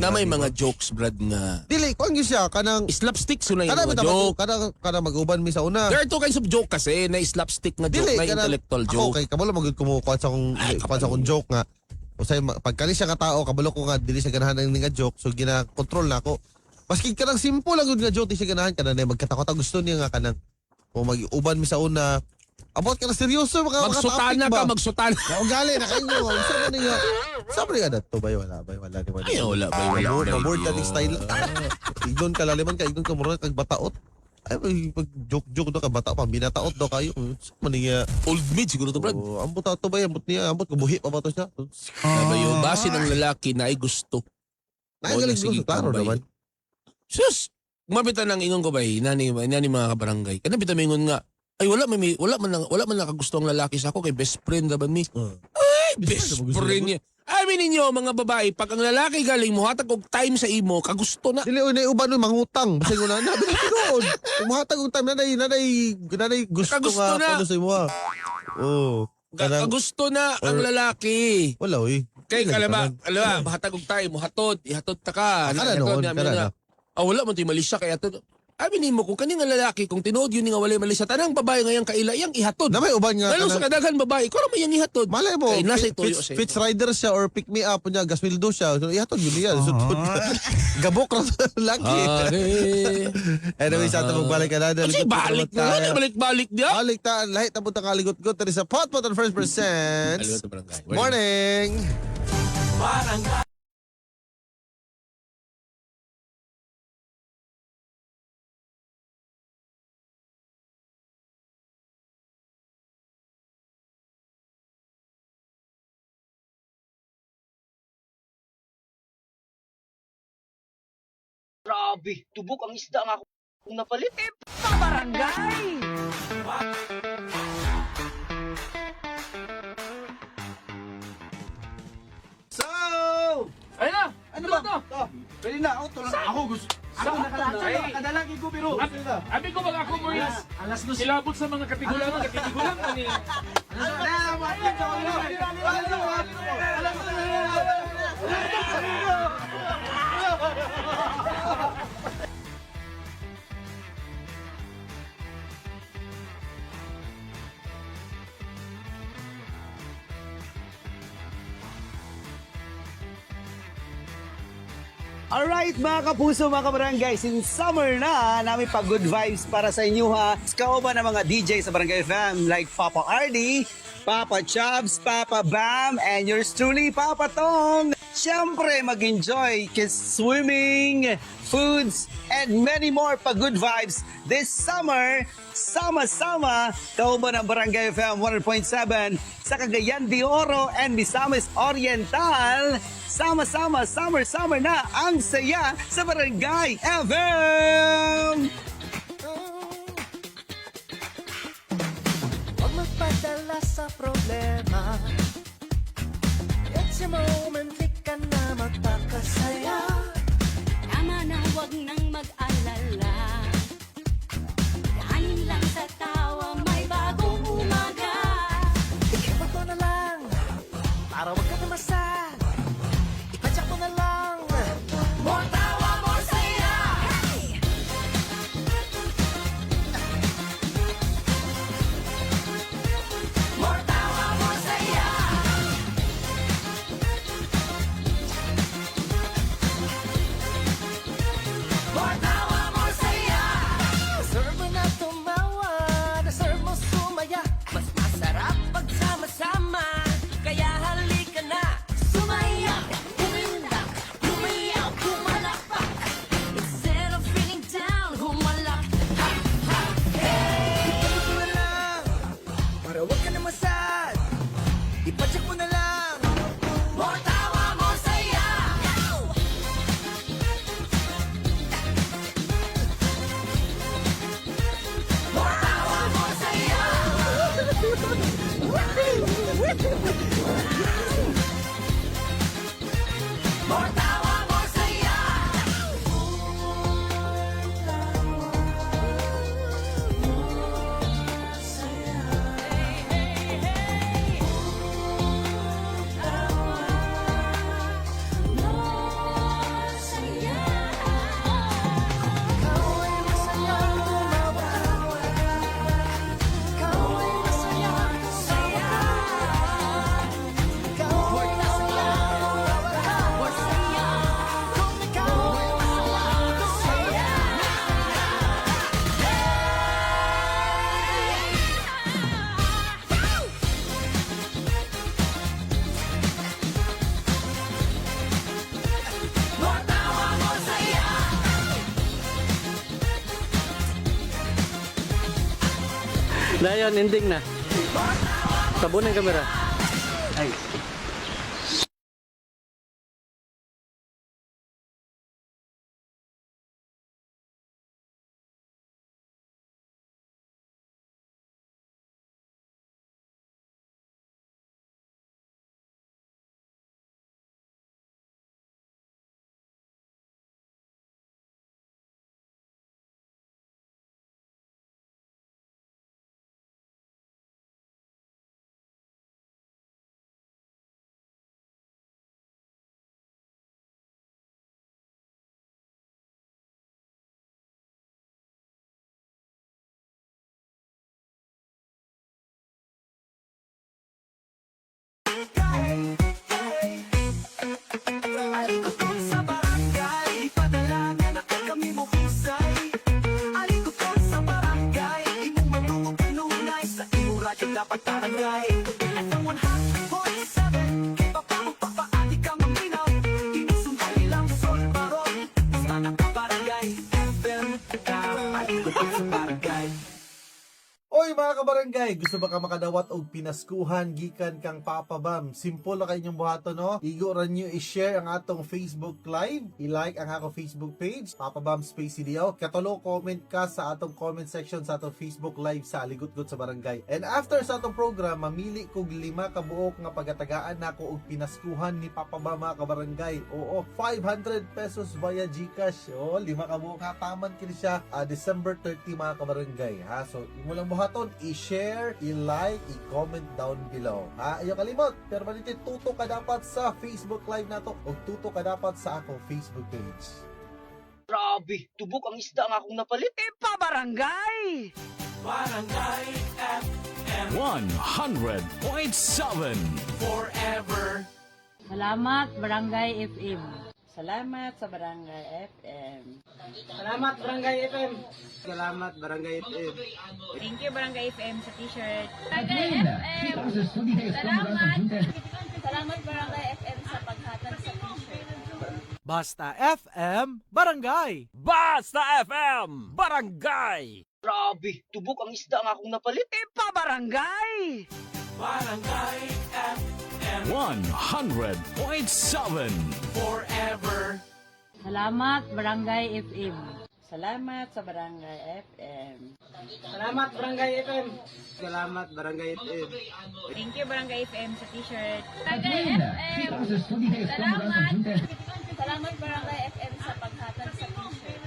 may mga jokes brad nga. Dili ko ang siya kanang slapstick so na yung kana mga joke. Kana mag-uban mi sa una. There are two kinds of joke kasi na slapstick na joke, na intellectual joke. Okay, kabalo magud kumukuha sa akong joke nga. Usay pagkali siya ka tao, kabalo ko nga dili siya ganahan ng nga joke, so gina-control na ako. Maski kanang simple lang gud nga joke di siya ganahan kana na magkatakot gusto niya nga kanang o mag-uban mi sa una. Abot ka na seryoso magsutana ka, magsutana. Ugali na kayo. Sabi nga dato ba wala ni wala. Ay wala ba. Board ka style. Ignon ka laliman ka, ignon ka mura kag bataot. Ay pag joke do ka bata pa binataot do kayo. Maniya old maid siguro to brad. Ambot ato ba ambot niya, ambot ko buhi pa ba to siya. Sabayo base ng lalaki na ay gusto. Nagaling gusto klaro naman. Sus, mabitan ng ingon ko ba inani mga kabarangay. Kana bitan mingon nga ay wala man nakagusto ang lalaki sa ako kay best friend daban mi. Ay, best friend niya. Amin ninyo mga babae, pag ang lalaki galing mo hatag og time sa imo, kagusto na. Dili na uban no mangutang. Basta ko na tinuod. Muhatag og time nanay gusto nga ano sa imo. Oh. Kagusto na ang lalaki. Wala oy. Kay kalama, hatag og time, ihatod ta ka. Wala man ti mali siya kay atod. Aminin mo kung kaning nga lalaki kung tinuod yun nga walay mali sa tanang babae ngayang kaila yang ihatod. Na may uban nga. Lalo sa kadaghan babae, ko ra may yang ihatod. Malay mo. Kay nasa ituyo sa Fitz rider siya or pick me up niya, gaswildo siya. So ihatod yun niya. Gabok ra sa lalaki. Anyway, sa ato magbalik ka na. Kasi balik na. Balik niya. Balik ta. Lahit na punta kaligot-got. Tari sa Potpot on First Presents. Morning. Barangay. Grabe, tubok ang isda ang akong napalit. Pabarangay! So! Ayun na! Ano ba? Pwede na, ako gusto. Ako nakadalagi ko pero. Abi ko bang ako mo ilabot sa mga katigulang ani. Alright mga kapuso, mga kabarangay, since summer na, namin pa good vibes para sa inyo ha. Kauban ng mga DJ sa Barangay FM like Papa RD, Papa Chubbs, Papa Bam, and yours truly, Papa Tong. Siyempre, mag-enjoy kiss swimming, foods, and many more pa good vibes this summer. Sama-sama, kauban ng Barangay FM 100.7 sa Cagayan de Oro and Misamis Oriental. Sama-sama, summer na ang saya sa Barangay FM! Huwag magpadala sa problema. It's a moment, di ka na magpakasaya. Tama na, huwag nang mag-alala. Kanin lang sa tawa, may bagong umaga. Ikipag mo na lang, para wag ka namasag. Ipadyak mo na lang. More tawa, more saya. More tawa, more saya. More tawa, more saya. Na yun, ending na. Sabon ang kamera. Ay. Alikuton sa barangay, ipadalaga na kay kami mo kisay. Alikuton sa barangay, imong matulog pinunay sa imong radyo dapat tarangay. FM 100.7, kay papa mo papaati ka maminaw. Inusuntay lang sol baron, basta nakabarangay. FM, alikuton sa barangay. Oy mga kabarangay, gusto ba ka makadawat og pinaskuhan gikan kang Papa Bam? Simple na kanyang buhato no. Igo ra nyo i-share ang atong Facebook Live, i-like ang ako Facebook page, Papa Bam Space CDL. Katulo comment ka sa atong comment section sa atong Facebook Live sa Aligot-got sa Barangay. And after sa atong program, mamili kog 5 kabuok nga pagatagaan nako og pinaskuhan ni Papa Bam mga kabarangay. Oo, 500 pesos via GCash. Oo, 5 kabuok hataman kini siya December 30 mga kabarangay. Ha, so imo lang buhaton, i-share, i-like, i-comment down below. Ha, ayaw kalimot. Pero maniti, tuto ka dapat sa Facebook Live nato o tuto ka dapat sa akong Facebook page. Grabe, tubok ang isda nga akong napalit. Pa barangay! Barangay FM 100.7 forever. Salamat, Barangay FM. Salamat sa Barangay FM. Salamat, Barangay FM. Salamat, Barangay FM. Thank you, Barangay FM, sa t-shirt. Barangay FM. Salamat. Salamat, Barangay FM, sa paghatag sa t-shirt. Basta FM Barangay. Basta FM Barangay. Grabe, tubok ang isda nga akong napalit. Pa barangay! Barangay FM 100.7 forever. Salamat, Barangay FM. Salamat sa Barangay FM. Salamat, Barangay FM. Salamat, Barangay FM. Thank you, Barangay FM, sa t-shirt. Barangay FM. Salamat. Salamat, Barangay FM, sa paghatag sa t-shirt.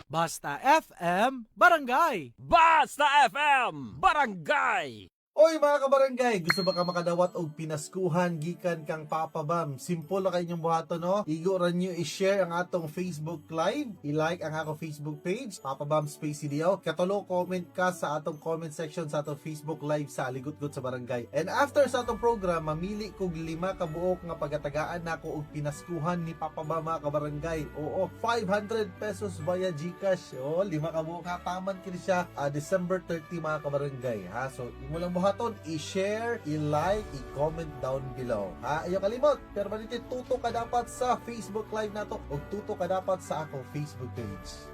Basta FM Barangay. Basta FM Barangay. Oy mga kabarangay, gusto ba ka makadawat og pinaskuhan gikan kang Papa Bam? Simple na kanyang buhato no. Igo ra nyo i-share ang atong Facebook Live, i-like ang ako Facebook page, Papa Bam Space CDL. Katulo comment ka sa atong comment section sa atong Facebook Live sa Aligot-got sa Barangay. And after sa atong program, mamili kog 5 kabuok nga pagatagaan nako og pinaskuhan ni Papa Bam mga kabarangay. Oo, 500 pesos via GCash. Oo, 5 kabuok hataman kini siya December 30 mga kabarangay. Ha, so imo lang buhaton, i-share, i-like, i-comment down below. Ha, ayaw kalimot. Pero maniti, tuto ka dapat sa Facebook Live nato o tuto ka dapat sa akong Facebook page.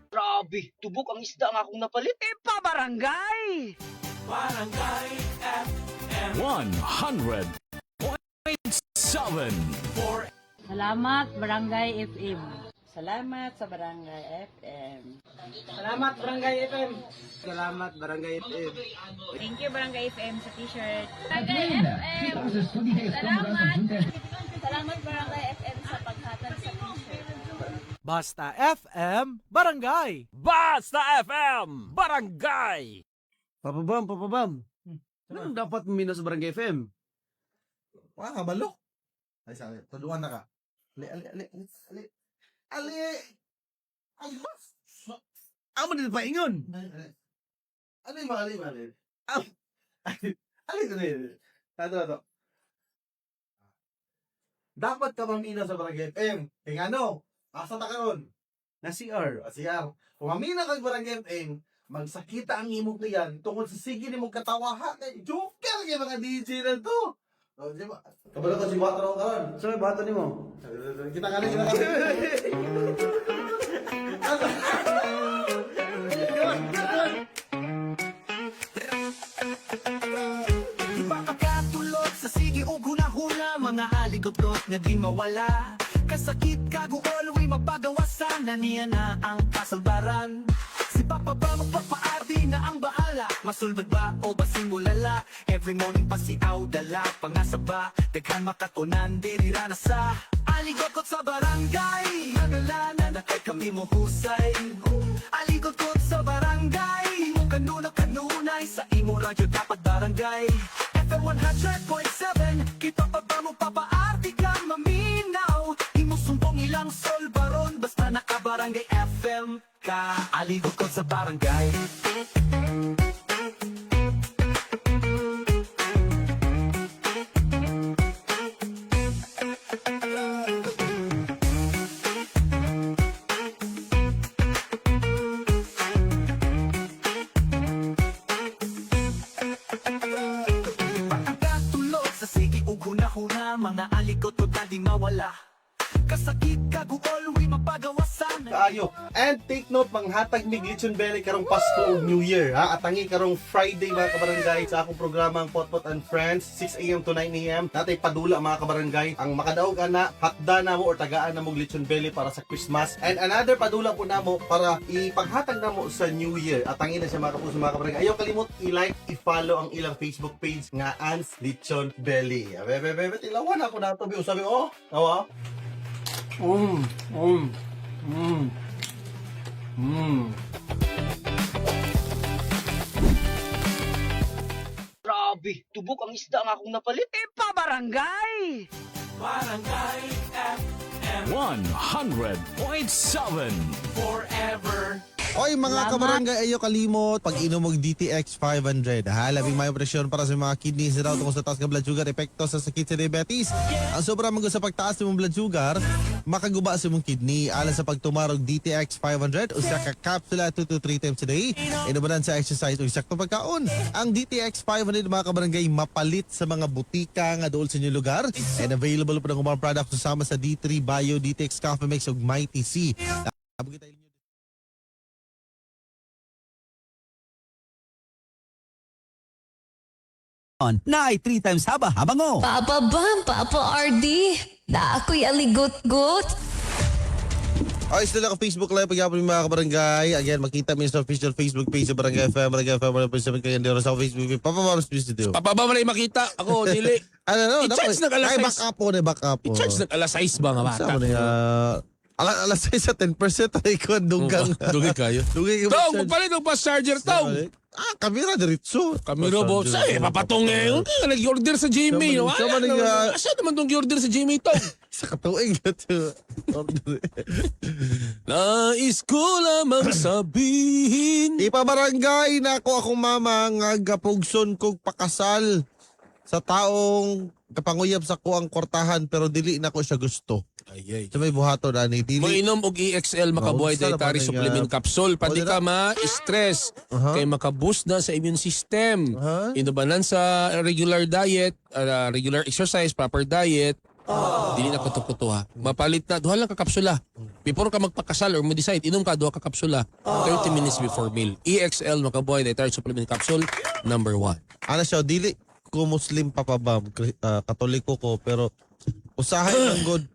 Grabe, tubok ang isda nga akong napalit. Pa barangay! Barangay FM 100.7 forever. Salamat, Barangay FM. Salamat sa Barangay FM. Salamat Barangay FM. Salamat Barangay FM. Thank you Barangay FM sa t-shirt. Barangay FM! Salamat! Salamat Barangay FM sa paghatag sa t-shirt. Basta FM Barangay. Basta FM Barangay. Papa Bam. Anong dapat minus sa Barangay FM? Wala ka balo. Ay, sabi, tulungan na ka. Ali. Ay, mas. Amo din pa ingon. Ali. Ali ko na yun. Tato. Dapat ka mamina sa Barangay FM. Kaya ano? Asa na karon? Na CR. CR. Kung mamina ka sa Barangay FM, magsakita ang imong niyan tungkol sa sige ni mong katawahan. Joker kay mga DJ na to. Kabalo ko si Bato karon. So, bato ni mo? Kita ka. Ipapakatulog sa sige o hula-hula, mga aligot-got nga di mawala. Kasakit kaguol, way mapagawasan, na niya na ang kasalbaran. Si Papa ba magpapaati na ang bahala? Masulbad ba o basimulala? Every morning pasiaw dala, pangasa ba? Daghan makatunan, dirira na sa aligot-got sa barangay. Nagalanan na kay kami mo husay. Aligot-got sa barangay. Mo kanunay sa imo radyo dapat barangay. FM 100.7, kita pa ba mo papaati ka maminaw? Imo sumbong ilang solbaron, basta naka-barangay FM ka. Aligot-got sa barangay. Pagkatulog sa sige ug huna-huna, mga aligot-got na di mawala. Kasakit kaguol, way mapagawasan. Kaayo. And take note, manghatag mig Lechon Belly karong Pasko ug New Year, ha? Atangi karong Friday mga kabarangay sa akong programang Potpot and Friends, 6 a.m. to 9 a.m. Natay padula mga kabarangay. Ang makadaog ana, hatda na mo or tagaan na mo Lechon Belly para sa Christmas. And another padula po namo para ipaghatag na mo sa New Year. Atangi na siya mga kapuso mga kabarangay. Ayaw kalimot i-like, i-follow ang ilang Facebook page nga Ans Lechon Belly. Bebe, tilawan ako na ito. Sabi, tawa. Grabe, tubok ang isda ang akong napalit. Barangay! Barangay FM 100.7 forever. Oy mga kabarangay, ayo kalimot pag inom og DTX 500. Ha, labing may presyon para sa mga kidneys daw tungkol sa taas nga blood sugar, epekto sa sakit sa diabetes. Ang sobra man sa pagtaas sa imong blood sugar, makaguba sa imong kidney. Alang sa pagtumarog DTX 500, usa ka kapsula 2 to 3 times a day. Inubanan sa exercise o sakto pagkaon. Ang DTX 500 mga kabarangay mapalit sa mga butika nga dool sa inyong lugar. And available po ng mga products kasama sa D3 Bio, DTX Coffee Mix ug Mighty C. na ay 3 times haba habango. Papa Bam, Papa RD, na ako'y aligot-got. Okay, sila ka Facebook Live pagyapon ng mga kabarangay. Again, makita mo sa official Facebook page sa Barangay FM, Barangay FM, Barangay FM, kaya dito sa Facebook page. Papa Bam, studio. Papa ba malay makita? Ako, dili. I-charge nag-alas 6. Ay, back up po. I-charge nag-alas 6 ba nga bata? Saan mo na alas 6 sa 10% ay ko dugang. Dugay kayo. Dugay Tong, magpalit ng fast charger, Tong. Kamera diretso. Kamera bo. Say, papatong ngayon. Nag-order sa Gmail. Asa naman itong order sa Gmail, Tong? Sa katuig na ito. Nais ko lamang sabihin. Ipabarangay na ako akong mama nga gapugson kog pakasal sa taong kapanguyab sa ko ang kwartahan pero dili na ko siya gusto. Ay. Sa may buhato na ni dili. Mainom og EXL makabuhay dietary supplement capsule pati ka ma-stress kay makaboost na sa immune system. Inubanan sa regular diet, regular exercise, proper diet. Dili na kuto-kuto ha. Mapalit na duha lang ka kapsula. Before ka magpakasal or mo decide inom ka duha ka kapsula 30 minutes before meal. EXL makabuhay dietary supplement capsule number 1. Ano siya dili ko Muslim Papa Bam, Katoliko ko pero usahay ng good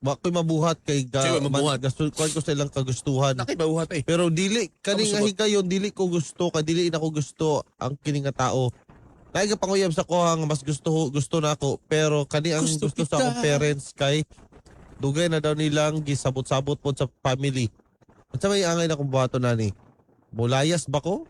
Wako'y mabuhat kay Sige, mabuhat. kuan ko sa ilang kagustuhan. Nakibabuhat eh. Pero dili kani nga Kamusta ba? higayon dili ko gusto kay dili na ko gusto ang kini nga tao. Naay ka panguyab sa ko nga mas gusto na ako pero kani ang Gusto gusto sa kita. akong parents kay dugay na daw nilang gisabot-sabot pod sa family. Unsa may angay na kong buhaton nani? Mulayas ba ko?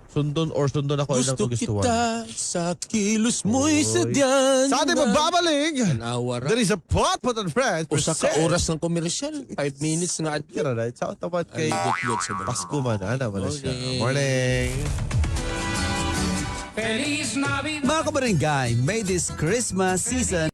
Sundon ako ilang Gusto kagustuhan. kita sa kilos mo'y Oy. sadyan. Sa ating magbabalik, An hour. there is a pot and friends. O sa ka-oras ng komersyal. 5 minutes nga. Kira na, sa tapat kay Good sa balik. Pasko man, ana man na siya. Morning. Morning! Mga kabarangay, may this Christmas season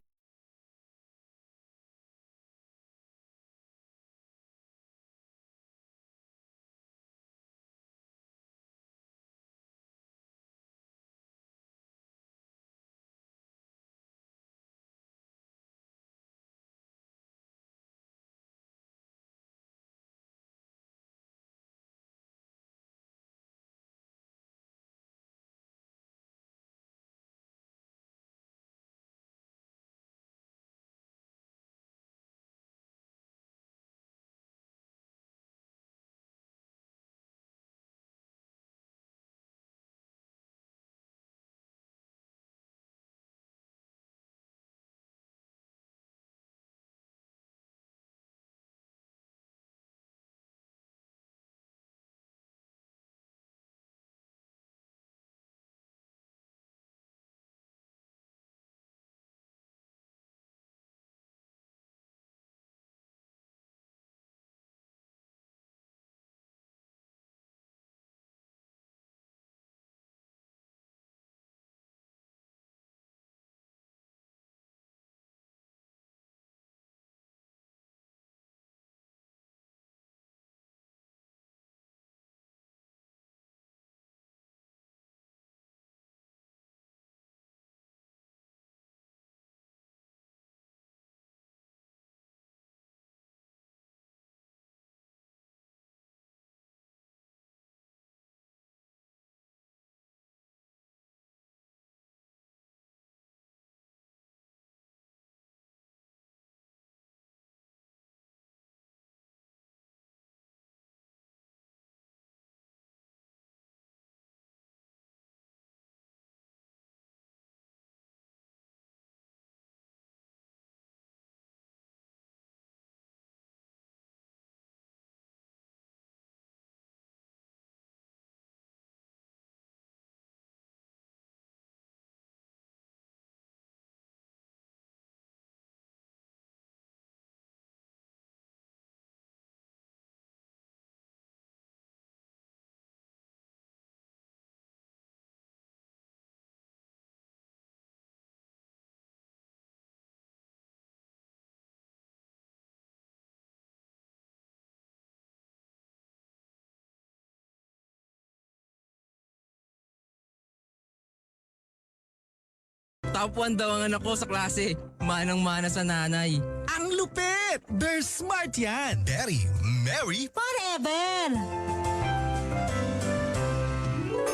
Top 1 daw ang anak ko sa klase. Manang-mana sa nanay. Ang lupit! They're smart yan! Very, merry, Forever!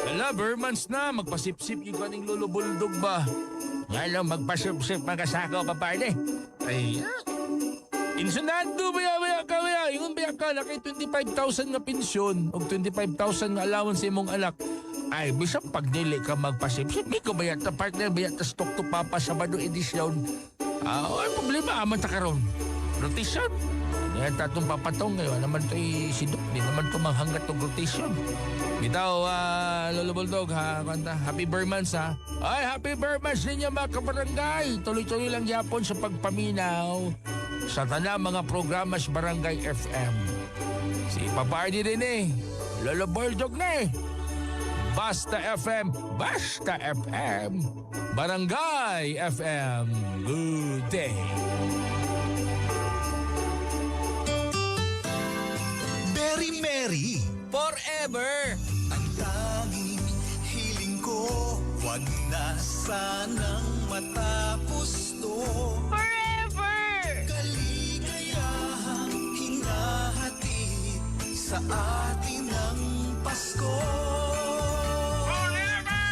Hala, Bermans na. Magpasip-sip yung kaning lolo buldog ba? Nga lang, magpasip-sip magkasakaw pa pala. Ay, insunado, baya ka. Yung baya ka, laki 25,000 nga pensyon o 25,000 nga allowance sa imong anak. Ay, bisang pag dili ka magpasip-sip, may ko bayat na partner, bayat na stock to papa sa Sabado edisyon. Ay, problema, aman ta karon. Rotation. Yan tatong papatong ngayon, naman to'y sidok, di naman to manghanggat to rotation. Bitaw, Lolo Bulldog, ha, kanta, happy Burmans, ha. Ay, happy Burmans ninyo mga kabarangay. Tuloy-tuloy lang yapon sa pagpaminaw sa tanang mga programa sa Barangay FM. Si Papa Ardy din eh, Lolo Bulldog na eh. Basta FM, Basta FM, Barangay FM. Good day. very merry. Forever! Ang tanging hiling ko, wag na sanang matapos to. Forever! Kaligayahang hinahatid sa atin ng Pasko. Forever!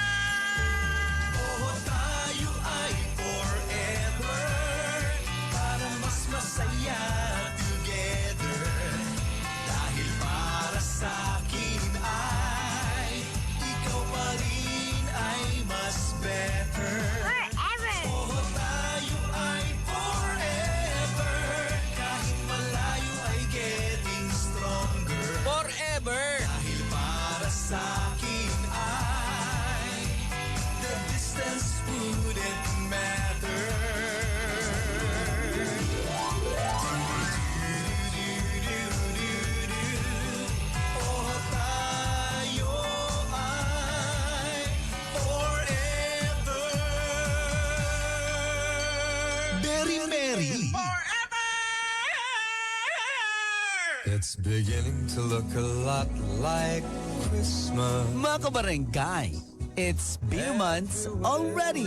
Oo, tayo ay forever, para mas masaya It's beginning to look a lot like Christmas. Mga kabarangay, it's beer months already.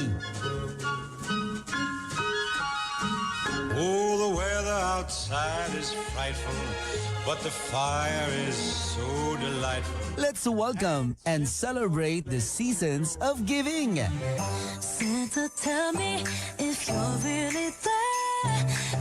Oh, the weather outside is frightful, but the fire is so delightful. Let's welcome and celebrate the seasons of giving. Santa, tell me if you're really there.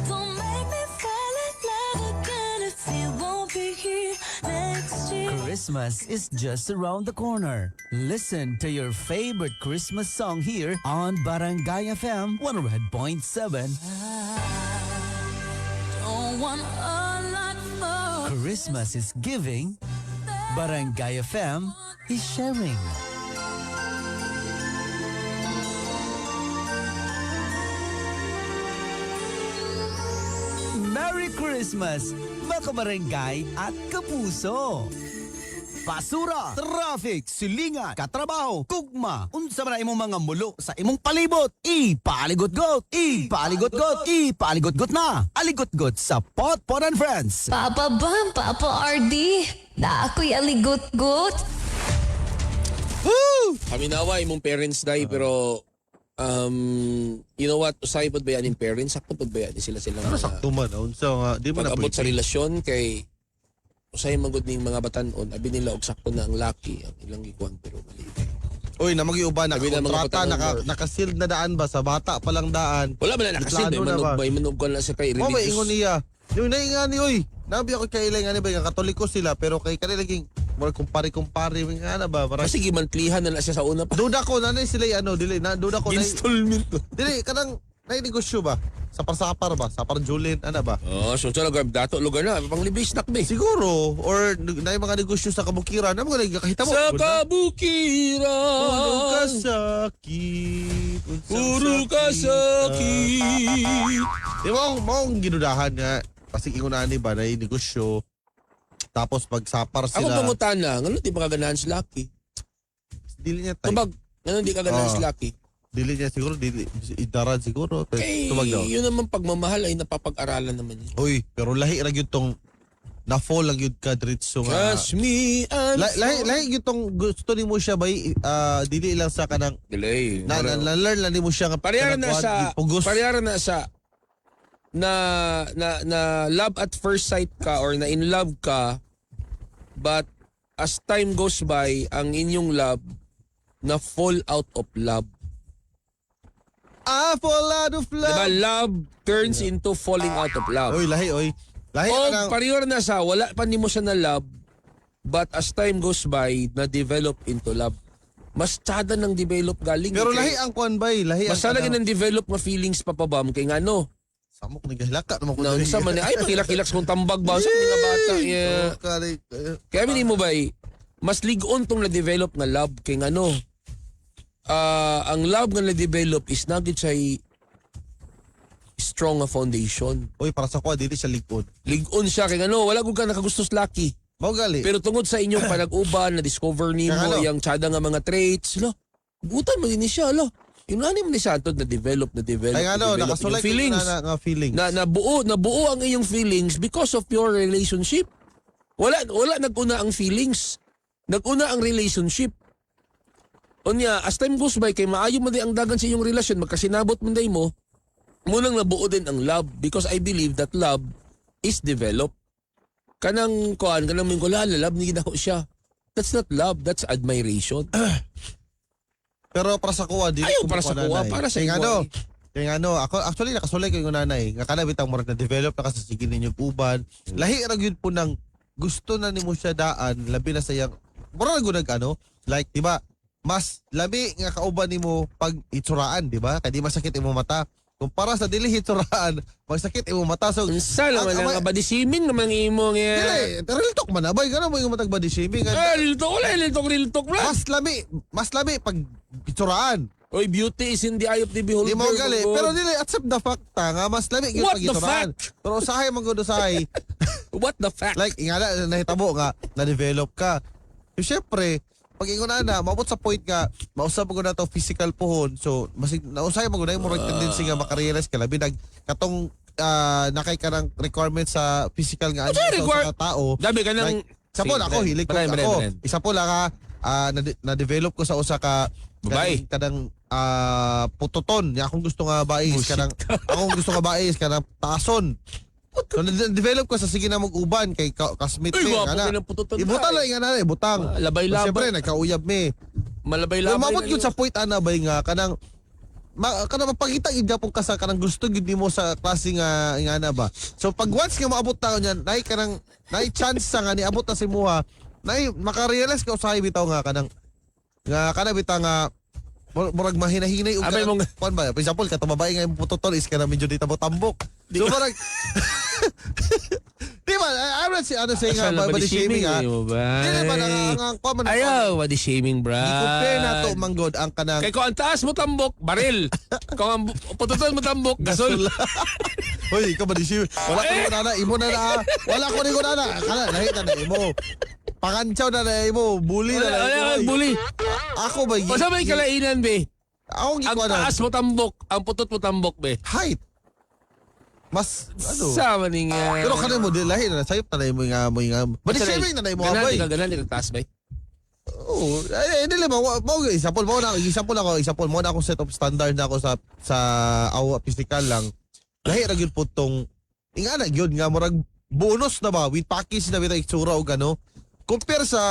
Don't make me fall in love again if you won't be here next year. Christmas is just around the corner. Listen to your favorite Christmas song here on Barangay FM 100.7. Don't want a lot more. Christmas is giving. Barangay FM is sharing. Merry Christmas, mga kabarangay at kapuso! Basura, traffic, silingan, katrabaho, kugma, unsa man imong mga mulo sa imong palibot, ipaligot-got, ipaligot-got, ipaligot-got na. Aligot-got sa Potpot and Friends. Papa Bam, Papa RD, na ako'y aligot-got. Kami nawa imong parents dai pero you know what, usay pod bayan yung parents, sakto pod bayan sila Ano sakto man, unsa nga, di man na pag-abot sa pwede. relasyon kay usay magud ning mga batan-on, abi nila og sakto na ang laki ang ilang gikuan pero mali. Uy, na mag-iuba, Sabi na mga nakakontrata, patangon, nakasealed na daan ba? Sa bata pa lang daan. Wala ba na nakasid Plano na ba? manog ko na sa kay Oh, may religious. ingon niya. Yung naingani, uy. Nabi ako kay ilang nga ba, katoliko sila, pero kay kanila laging, wala kumpare-kumpare, nga na ba? Parang, Kasi gimantlihan na siya sa una pa. duda ko, nanay sila, dili, duda ko, Installment. dili, kanang, negosyo ba? Sapar-sapar ba? Sapar Julin, ano ba? Oh, so sa lugar dato lugar na pang libre snack be. Siguro, or na yung mga negosyo sa kabukiran, na mga nagkakita mo. Sa kabukiran. Puro kasakit. Puro kasakit. Di ba, maong ginudahan nga. Kasi ingunani ba na yung negosyo. Tapos pagsapar Ako sila. pangutan na, ngano di pa kaganahan si Lucky? Dili niya tayo. Tubag, ngano di kaganahan si Oh. Lucky? Dili niya siguro, idaran siguro. Kay, Tubag daw. yun naman pagmamahal ay napapag-aralan naman yun. Uy, pero lahi ra gyud tong na-fall lang yun ka diretso nga. Trust me, Lahi gyud tong gusto nimo siya bay dili lang sa kanang delay. na-learn lang nimo siya nga Parehara na kanang sa pugos. parehara na sa na love at first sight ka or na in love ka, but as time goes by ang inyong love na fall out of love. Fall out of love. Diba love turns into falling out of love. Oy, lahi oy. Lahi O kanang parehara na sa wala pa nimo siya na love, but as time goes by na develop into love. Mas tsada ng develop galing. pero kay- lahi ang kwan bay, lahi ang Mas talaga ng develop nga feelings papabam kay ngano. samok nagahilaka naman ko. Na unsa man ni ay pakilak-kilaks kung tambag ba sa mga bata. Yeah. Kaya mo ba mas ligon tong na-develop nga love kay ngano. Ang love nga na-develop is nagit siya strong nga foundation. Oy, para sa kwa dili siya ligon. Ligon siya kay ngano, wala gud ka nakagusto sa Lucky. Mao gali. Pero tungod sa inyong panag-uban na discover nimo Kaya ano? yang tsada nga mga traits, lo. Gutan mo din siya, lo. Yung nani mo ni siya antod na develop Ay nga no, nakasulay ko feelings. na nga feelings. Nabuo ang iyong feelings because of your relationship. Wala naguna ang feelings. Naguna ang relationship. Unya, as time goes by kay maayo man di ang dagan sa iyong relasyon, magkasinabot man day mo, munang nabuo din ang love because I believe that love is developed. Kanang ming love ni ginaho siya. That's not love, that's admiration. Pero para sa kuwa, di Ayaw para sa kuwa, para sa Kaya igual. ako actually nakasulay ko yung nanay. Nga kana bitang murag na develop na kasi sige ninyo uban. Lahi ra gyud po nang gusto na nimo siya daan, labi na sayang. Murag gyud like di ba? Mas labi nga kauban nimo pag itsuraan, di ba? Kay di masakit imo mata. Kumpara sa dili hitsuraan, magsakit imo mata. So Unsa naman ang abadisimin naman imong dili, real talk man abay kana mo yung matag body shaming. real talk bro. Mas lami pag itsuraan. Oy, beauty is in the eye of the beholder. Di mo gali, pero dili accept the fact nga mas lami gyud What pag the itsuraan. Pero usahay man gud usahay. What the fact? Like ingala nahitabo nga na-develop ka. So syempre, pag ingon na maabot sa point nga mausap ko na to physical pohon. So masig nausay mo gud mo tendency nga makarealize ka labi nag katong nakay ka ng requirement sa physical nga Ano sa tao. Dabi ka ng... Isa po ako, hilig ko ako. Isa po lang na-develop ko sa usa ka babae. Kanang pututon. Ya akong gusto nga bais kanang akong gusto nga bais kanang taason. So na-develop ko sa sige na mag-uban kay kasmit Uy, me wapo kana. ka ng pututon. Ibutan lang nga na ibutang. Labay-labay. Siyempre nagkauyab me. Malabay-labay. Mabot yun sa point ana bay nga kanang kanang mapakita gid pong ka sa kanang gusto gid nimo sa klase nga ingana ba. So pag once nga maabot ta niyan, nay kanang nay chance sa nga niabot na si Muha, nay makarealize ka usahay bitaw nga kanang bitaw nga murag mahinahinay ug Abay mong kuan ba? For example, katong babae nga imong pututol is kana medyo dito tambok. So murag di ba, I'm not saying nga body shaming ha. Di ba ang kuan man. Ayaw, body shaming, bro. I-compare na to manggod ang kanang Kay kung ang taas mo tambok, baril. Kung ang pututon mo tambok, gasol. Hoy, ikaw ba di siya? Wala ko ni na, imo na na. Wala ko ni na. Kana lahi na imo. Pangantsaw na imo, bully na Wala bully. Ako ba? Basta may kalainan, be. Ako Ang taas mo tambok, ang putot mo tambok, be. Height. Mas Sama ni nga. Pero kana mo di lahi na sayop na imo nga mo nga. Body shaming na imo Ganan abay. di ka taas, be. Oo, dili ba mo example mo na ako set of standard na ako sa awa physical lang. Lahi ra gyud pud tong ingana gyud nga murag bonus na ba with package na bitay itsura og ano. Compare sa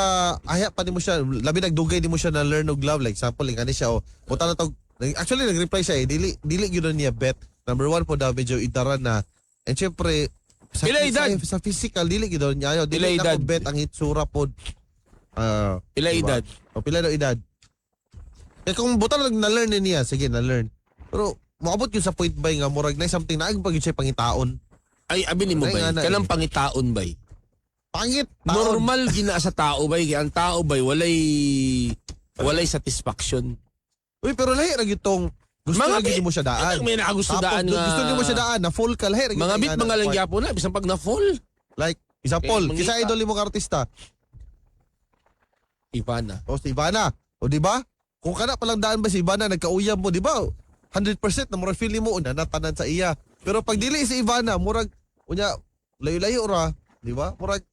aya pa nimo siya, labi nagdugay nimo siya na learn og love like example ingani siya o buta na tog actually nag-reply siya dili gyud niya bet. Number 1 po daw medyo idaran na. And syempre sa physical dili gyud niya ayo dili na ko bet ang itsura pod. Pila edad? O pila daw edad. Kaya kung buta na learn niya, sige na learn. Pero moabot yun sa point ba nga murag na something na pag siya pangitaon. Ay abi nimo ba? Kanang pangitaon ba? Pangit. Normal gina sa tao ba? Ang tao ba walay satisfaction. Uy, pero lahi ra gyud tong gusto Mga lagi mo siya daan. May nakagusto daan nga. Gusto niyo mo siya daan na full ka lahi ra gyud. Mga bit mga lang gyapon na bisan pag na full. Like example, kisa idol mo ka artista. Ivana. O si Ivana. O di ba? Kung kana pa lang daan ba si Ivana nagkauyab mo, di ba? 100% na murag feeling mo una natanan sa iya. Pero pag dili si Ivana, murag unya layo-layo ra, di ba? Murag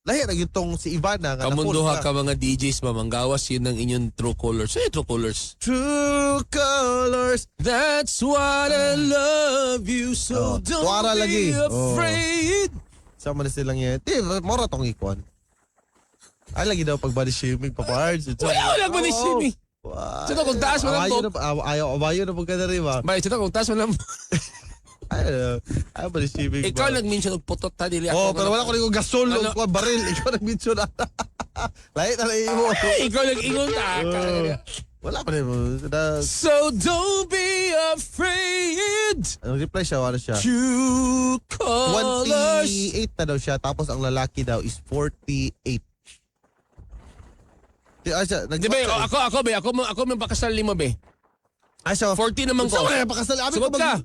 lahi ra gyud tong si Ivana nga Kamunduha ka mga DJs mamanggawas yun ang inyong true colors. True colors. True colors. That's what I love you so don't Wara be lagi. afraid. Sama na silang yan. Di, mora tong ikuan. Ay, lagi daw pag body shaming, papards. Wala body shaming. Sino kung taas mo lang po? Abayo na po ka na rin ba? Bay, sino kung taas mo lang ay, body shaming. Ikaw nag-mention og putot ta dili ako. ako. Pero wala ko rin gasol o baril. Ikaw nag-mention na. Lahit na lang mo. Ikaw nag-ingon ta. Wala pa rin mo. So don't be afraid. Anong reply siya? Ano siya? True colors. 28 na daw siya. Tapos ang lalaki daw is 48. Di ba, ako may pakasal lima, be. Ay, so, 40 naman ko. Saan ka pakasal? Sugod ka.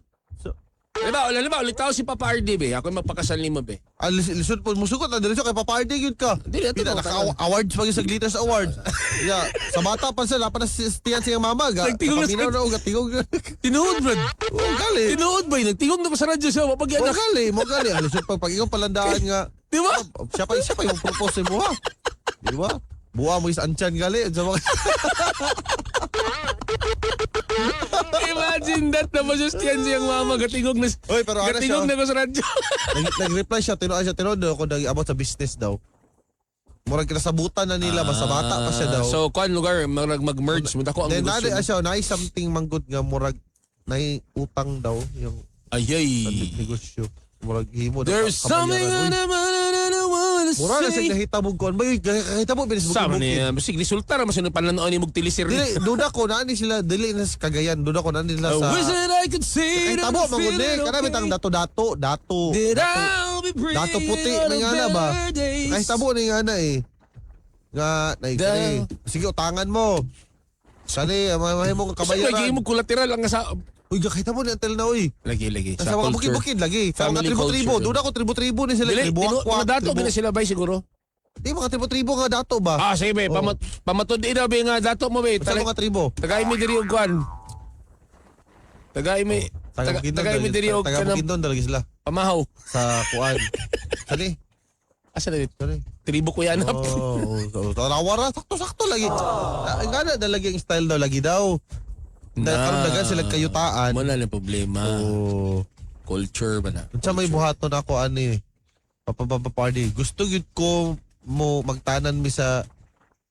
Diba, ulitaw si Papa RD, be. Ako may pakasal lima, be. Lisod po, musugot na diretso kay Papa RD yun ka. Dili, ito naka-awards pag sa Glitters Awards. Yeah, sa bata pa sila, pa nasistiyan siyang mama. Nagtingog na sa tingog. Tinuod, Brad. Oh, gali. Tinuod ba? Nagtingog na pa sa radyo siya. Mapagyan na. Mo gali. Lisod pag ikaw palandaan nga. Di ba? Siya pa yung propose mo ha. Di ba? Buwa mo isang tiyan gali. Imagine that na masustiyan siyang mama. Gatingog na. Oy, pero ano siya? Gatingog na ko sa radyo. Nag-reply siya. Tinuod ako about sa business daw. Murag kinasabutan na nila. Basta bata pa siya daw. So, kuan lugar, mag-merge. Muna ko ang then, negosyo. Then, siya, na something manggod nga murag na utang daw. Yung ayay. Negosyo. Murag himo. There's something I wanna say. Mura na siya nahitabog ko. May nahitabog binis mo sama niya. Basig, resulta naman siya pananoon ni Mugtilisir. Dili, duda ko na sila. Dili na sa Cagayan. Duda ko na nila sa... I wish that I could say it. Ay, tabo, mangunin. Karami tang dato. Dato puti. May nga na ba? Ay, tabo na nga na eh. Nga, naikari. Sige, utangan mo. Sali, mahay mo kabayaran. Sige, mo kulateral ang sa... Uy, kakita mo ni Antel na, uy. Lagi. Sa mga bukid-bukid, lagi. Sa mga tribo-tribo. Doon ako tribo-tribo ni sila. Mga dato, ba na sila ba siguro? Di, mga tribo-tribo nga dato ba? Ah, sige, be. Pamatod ina, be, nga dato mo, be. Sa mga tribo. Tagay mi diri og kwan. Tagay mi. Taga-Emeterio ka Taga ng Bukidnon talaga sila. pamahaw. Sa kuan. Sali. Asa na dito? Tribo ko yan. Tarawara, sakto-sakto lagi. Ang gana, lagi ang style daw, lagi daw. Karon dagan sila kayutaan. Wala na problema. Culture ba na? Unsa may buhaton ako ani? Party. Gusto gyud ko mo magtanan mi sa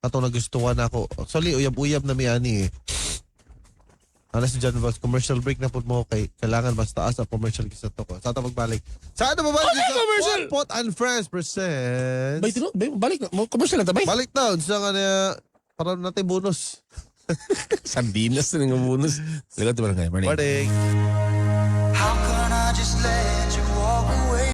katong nagustuhan ako. Actually, uyab-uyab na mi ani eh. Alas dyan ba, commercial break na po mo kay kailangan mas taas ang commercial kisa to ko. Sa ito magbalik. Sa ito magbalik sa commercial! Pot and Friends presents. Balik na. Commercial na tabay. Balik na. Unsa nga na para natin bonus. Sardinas na nga bonus. Lagot ba nga? Morning. How can I just let you walk away?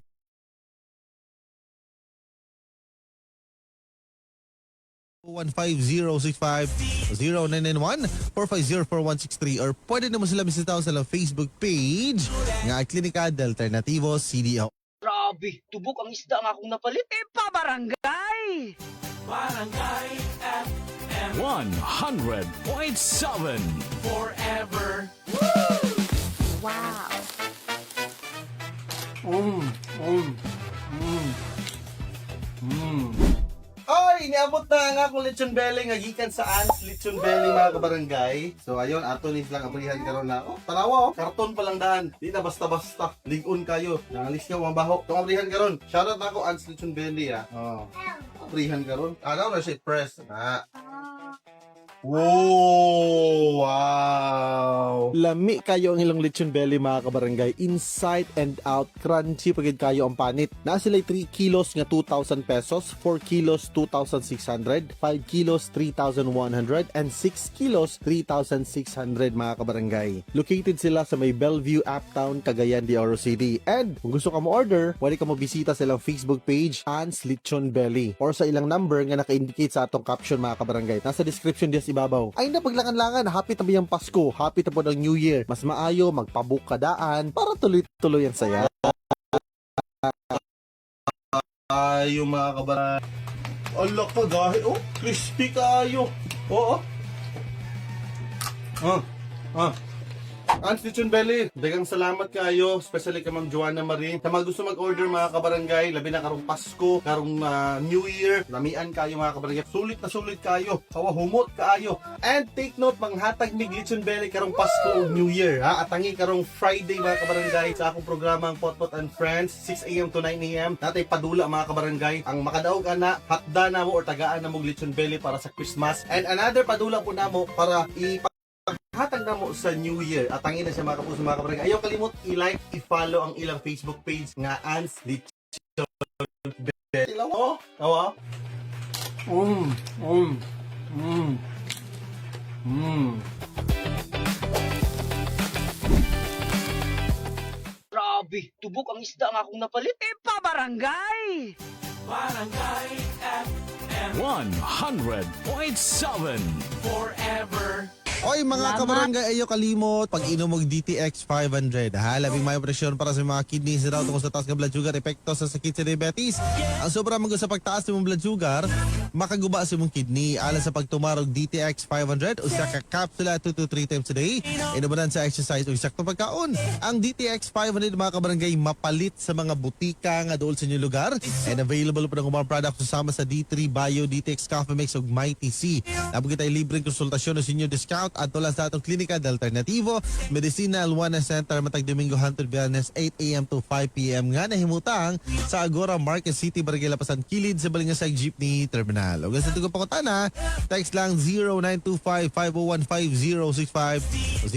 (0991-450-4163) or pwede naman sila bisitaw sa lang Facebook page nga Klinika Alternativo CDO. Grabe, tubok ang isda ang akong napalit. Barangay! Barangay FM 100.7 Forever. Wow. Ay, niabot na nga akong lechon belly nga gikan sa Ants Lechon Belly mga kabarangay. So ayun, ato ni lang abrihan karon na. Oh, tanawa oh, karton pa lang daan. Di na basta-basta. Ligon kayo. Nangalis ka mabaho. Tong abrihan karon. Shoutout na ako Ants Lechon Belly ah. Oh. Abrihan karon. Ano na siya press na. Wow! Wow! Lami kayo ang ilang lechon belly mga kabarangay. Inside and out, crunchy pagid kayo ang panit. Na sila 3 kilos nga 2,000 pesos, 4 kilos 2,600, 5 kilos 3,100, and 6 kilos 3,600 mga kabarangay. Located sila sa may Bellevue, Uptown, Cagayan de Oro City. And kung gusto ka mo order, pwede ka mo bisita sa ilang Facebook page, Ants Lechon Belly, or sa ilang number nga naka-indicate sa atong caption mga kabarangay. Nasa description diyan ibabaw. Ay na paglangan-langan, happy tabi ang Pasko, happy tabi ng New Year. Mas maayo magpabukadaan para tuloy-tuloy ang saya. Ayo mga kabarangay. Allah ka gahi. Oh, crispy kayo. Oo. Ants Lechon Belly, dagang salamat kayo, especially kay Ma'am Joanna Marie. Sa mga gusto mag-order mga kabarangay, labi na karong Pasko, karong New Year, lamian kayo mga kabarangay. Sulit na sulit kayo, humot kayo. And take note, manghatag mig Lechon Belly karong Pasko o New Year. Ha? Atangi karong Friday mga kabarangay sa akong programang Pot and Friends, 6 a.m. to 9 a.m. Natay padula mga kabarangay. Ang makadaog ana, hatda na mo or tagaan na mo Lechon Belly para sa Christmas. And another padula po na mo para hatag na mo sa New Year. Atangin na siya mga kapuso mga kabarangay. Ayaw kalimot i-like, i-follow ang ilang Facebook page nga Ants Lechon Belly. Oh, tawa. Grabe, tubok ang isda ang akong napalit. Barangay! Barangay FM 100.7 Forever. Oy mga kabarangay, ayo kalimot pag inom og DTX 500. Ha, labing may presyon para sa mga kidneys daw tungkol sa taas nga blood sugar, epekto sa sakit sa diabetes. Ang sobra man sa pagtaas ng blood sugar, makaguba sa imong kidney. Alang sa pagtumarog DTX 500 usa ka kapsula 2 to 3 times a day. Inubanan sa exercise o sakto pagkaon. Ang DTX 500 mga kabarangay mapalit sa mga butika nga dool sa inyong lugar and available pa ng mga products kasama sa D3 Bio, DTX Coffee Mix ug Mighty C. Nabugit ay libreng konsultasyon o senior discount at tula sa atong Klinika Alternativo Medicinal Wellness Center matag Domingo hangtod Biyernes 8 a.m. to 5 p.m. nga nahimutang sa Agora Market City, Barangay Lapasan, Kilid sa Balingasag Jeepney Terminal. O sa tugon pangutana, text lang 0925-501-5065 o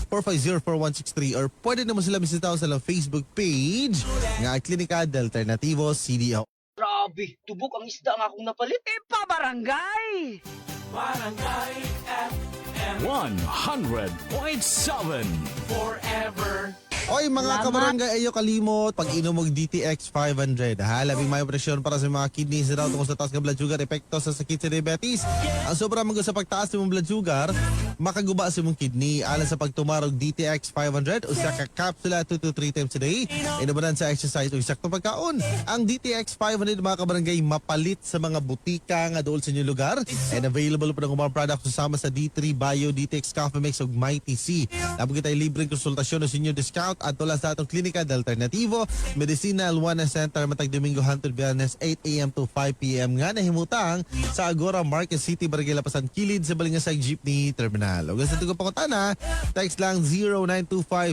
0991-450-4163 or pwede naman sila bisitaw sa lang Facebook page nga Klinika Alternativo CDO. Grabe, tubok ang isda ang akong napalit. Barangay! Barangay FM 100.7 Forever. Oy mga kabarangay, ayo kalimot pag inom og DTX 500. Labing may presyon para sa mga kidneys raw tungkol sa taas nga blood sugar epekto sa sakit sa diabetes. Ang sobra man sa pagtaas sa imong blood sugar, makaguba sa imong kidney alang sa pagtumarog DTX 500 usa ka kapsula 2 to 3 times a day. Inubanan sa exercise o sakto pagkaon. Ang DTX 500 mga kabarangay mapalit sa mga butika nga dool sa inyong lugar and available pa ng mga products kasama sa D3 Bio, DTX Coffee Mix ug Mighty C. Labog kita libreng konsultasyon o senior discount at tula sa atong klinika de Alternativo Medicinal Wellness Center matag Domingo hangtod Biyernes 8 AM to 5 PM nga nahimutang sa Agora Market City, Barangay Lapasan Kilid sa Balingasay Jeepney Terminal. Ug sa tugo pangutana, text lang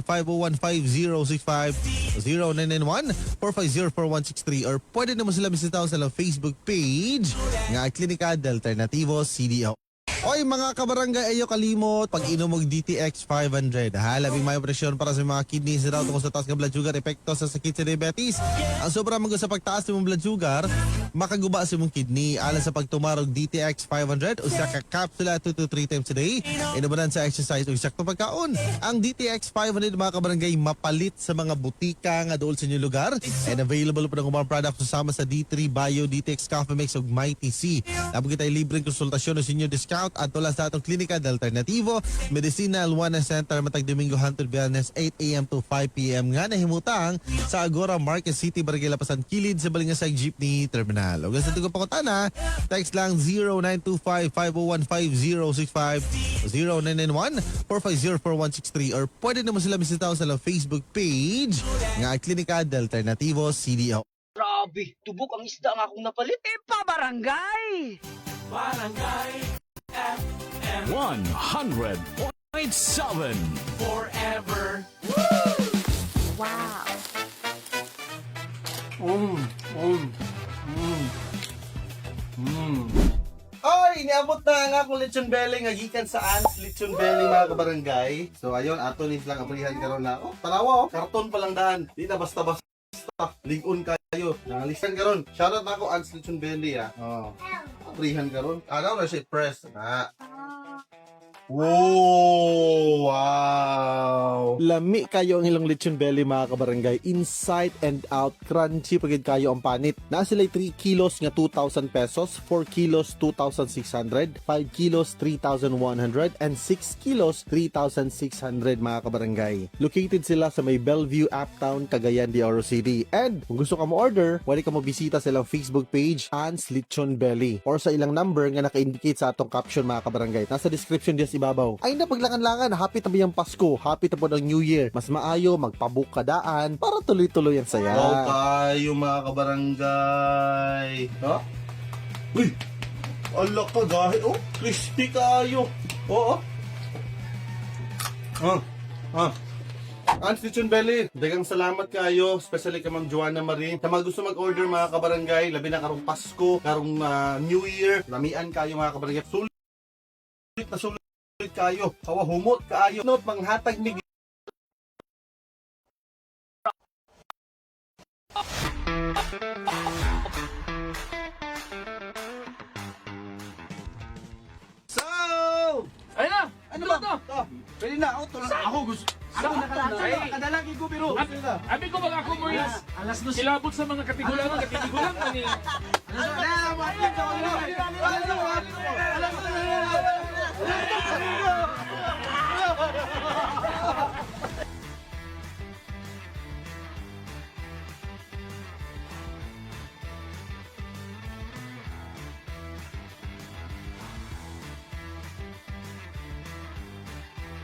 0925-501-5065 0991-450-4163 or pwede naman sila bisitaw sa Facebook page nga Klinika de Alternativo CDO. Oy mga kabarangay, ayo kalimot pag inom og DTX 500. Labing may presyon para sa mga kidneys raw tungkol sa taas nga blood sugar epekto sa sakit sa diabetes. Ang sobra man sa pagtaas sa imong blood sugar, makaguba sa imong kidney alang sa pagtumarog DTX 500 usa ka kapsula 2 to 3 times a day. Inubanan sa exercise o sakto pagkaon. Ang DTX 500 mga kabarangay mapalit sa mga butika nga dool sa inyong lugar and available pa ng mga products kasama sa D3 Bio, DTX Coffee Mix ug Mighty C. Labog kita libreng konsultasyon o senior discount at tula sa atong klinika de Alternativo Medicinal Wellness Center matag Domingo hangtod Biyernes 8 AM to 5 PM nga nahimutang sa Agora Market City, Barangay Lapasan Kilid sa Balingasay Jeepney Terminal. Ug sa tugo pangutana, text lang 0925-501-5065 0991-450-4163 or pwede naman sila bisitaw sa Facebook page nga Klinika de Alternativo CDO. Grabe, tubok ang isda ang akong napalit. Pabarangay! Barangay FM 100.7 forever. Wow. Oy, niabot na nga akong lechon belly nga gikan sa Ants Lechon Belly mga kabarangay. So ayun, ato ni lang abrihan karon na. Oh, tanawa oh, karton pa lang daan. Di na basta-basta. Ligon kayo. Nangalisan karon. Shoutout na ako Ants Lechon Belly ah. Oh. Abrihan karon. Ano na siya press na. Oh, wow! Lami kayo ang ilang lechon belly mga kabarangay. Inside and out, crunchy pagid kayo ang panit. Na sila 3 kilos nga 2,000 pesos, 4 kilos 2,600, 5 kilos 3,100, and 6 kilos 3,600 mga kabarangay. Located sila sa may Bellevue, Uptown, Cagayan de Oro City. And kung gusto ka mo order, pwede ka mo bisita sa ilang Facebook page, Ants Lechon Belly, or sa ilang number nga naka-indicate sa atong caption mga kabarangay. Nasa description diyan ibabaw. Ay na paglangan-langan, happy tabi ang Pasko, happy tabi ang New Year. Mas maayo magpabook kadaan para tuloy-tuloy ang saya. Wow kayo mga kabarangay. Ha? Uy! Ala ka dahil. Oh, crispy kayo. Oo. Ants Lechon Belly, daghang salamat kayo, especially kay Ma'am Joanna Marie. Sa mga gusto mag-order mga kabarangay, labi na karong Pasko, karong New Year, lamian kayo mga kabarangay. Sulit na sulit kayo, kawahumot kayo. Note, manghatag ni So! Ayun na! Ano ba to? Pwede na, tulad ako gusto. Ako Ay. nakadalagi ko pero. Abi ko baka ako mo Alas dos. ilabot sa mga katigulan ani.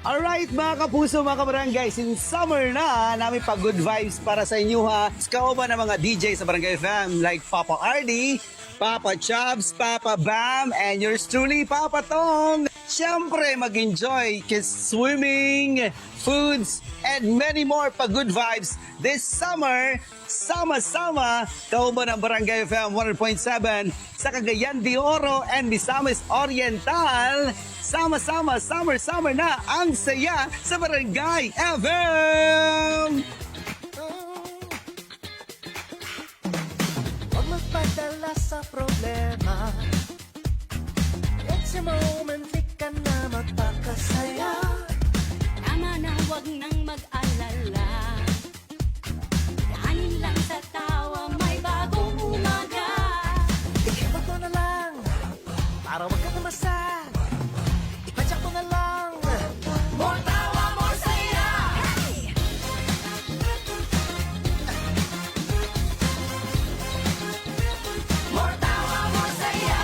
Alright mga kapuso, mga kabarangay, since summer na, namin pa good vibes para sa inyo ha. Kauban ng mga DJ sa Barangay FM like Papa RD, Papa Chubbs, Papa Bam, and yours truly, Papa Tong. Siyempre, mag-enjoy kiss swimming, foods, and many more pa good vibes this summer. Sama-sama, kauban ng Barangay FM 100.7 sa Cagayan de Oro and Misamis Oriental. Sama-sama, summer na ang saya sa Barangay FM! Huwag magpadala sa problema. It's a moment, di ka na magpakasaya. Tama na, huwag nang mag-alala. Para wag ka na masad, ipadyak mo na lang. More tawa, more saya. Hey! More tawa, more saya.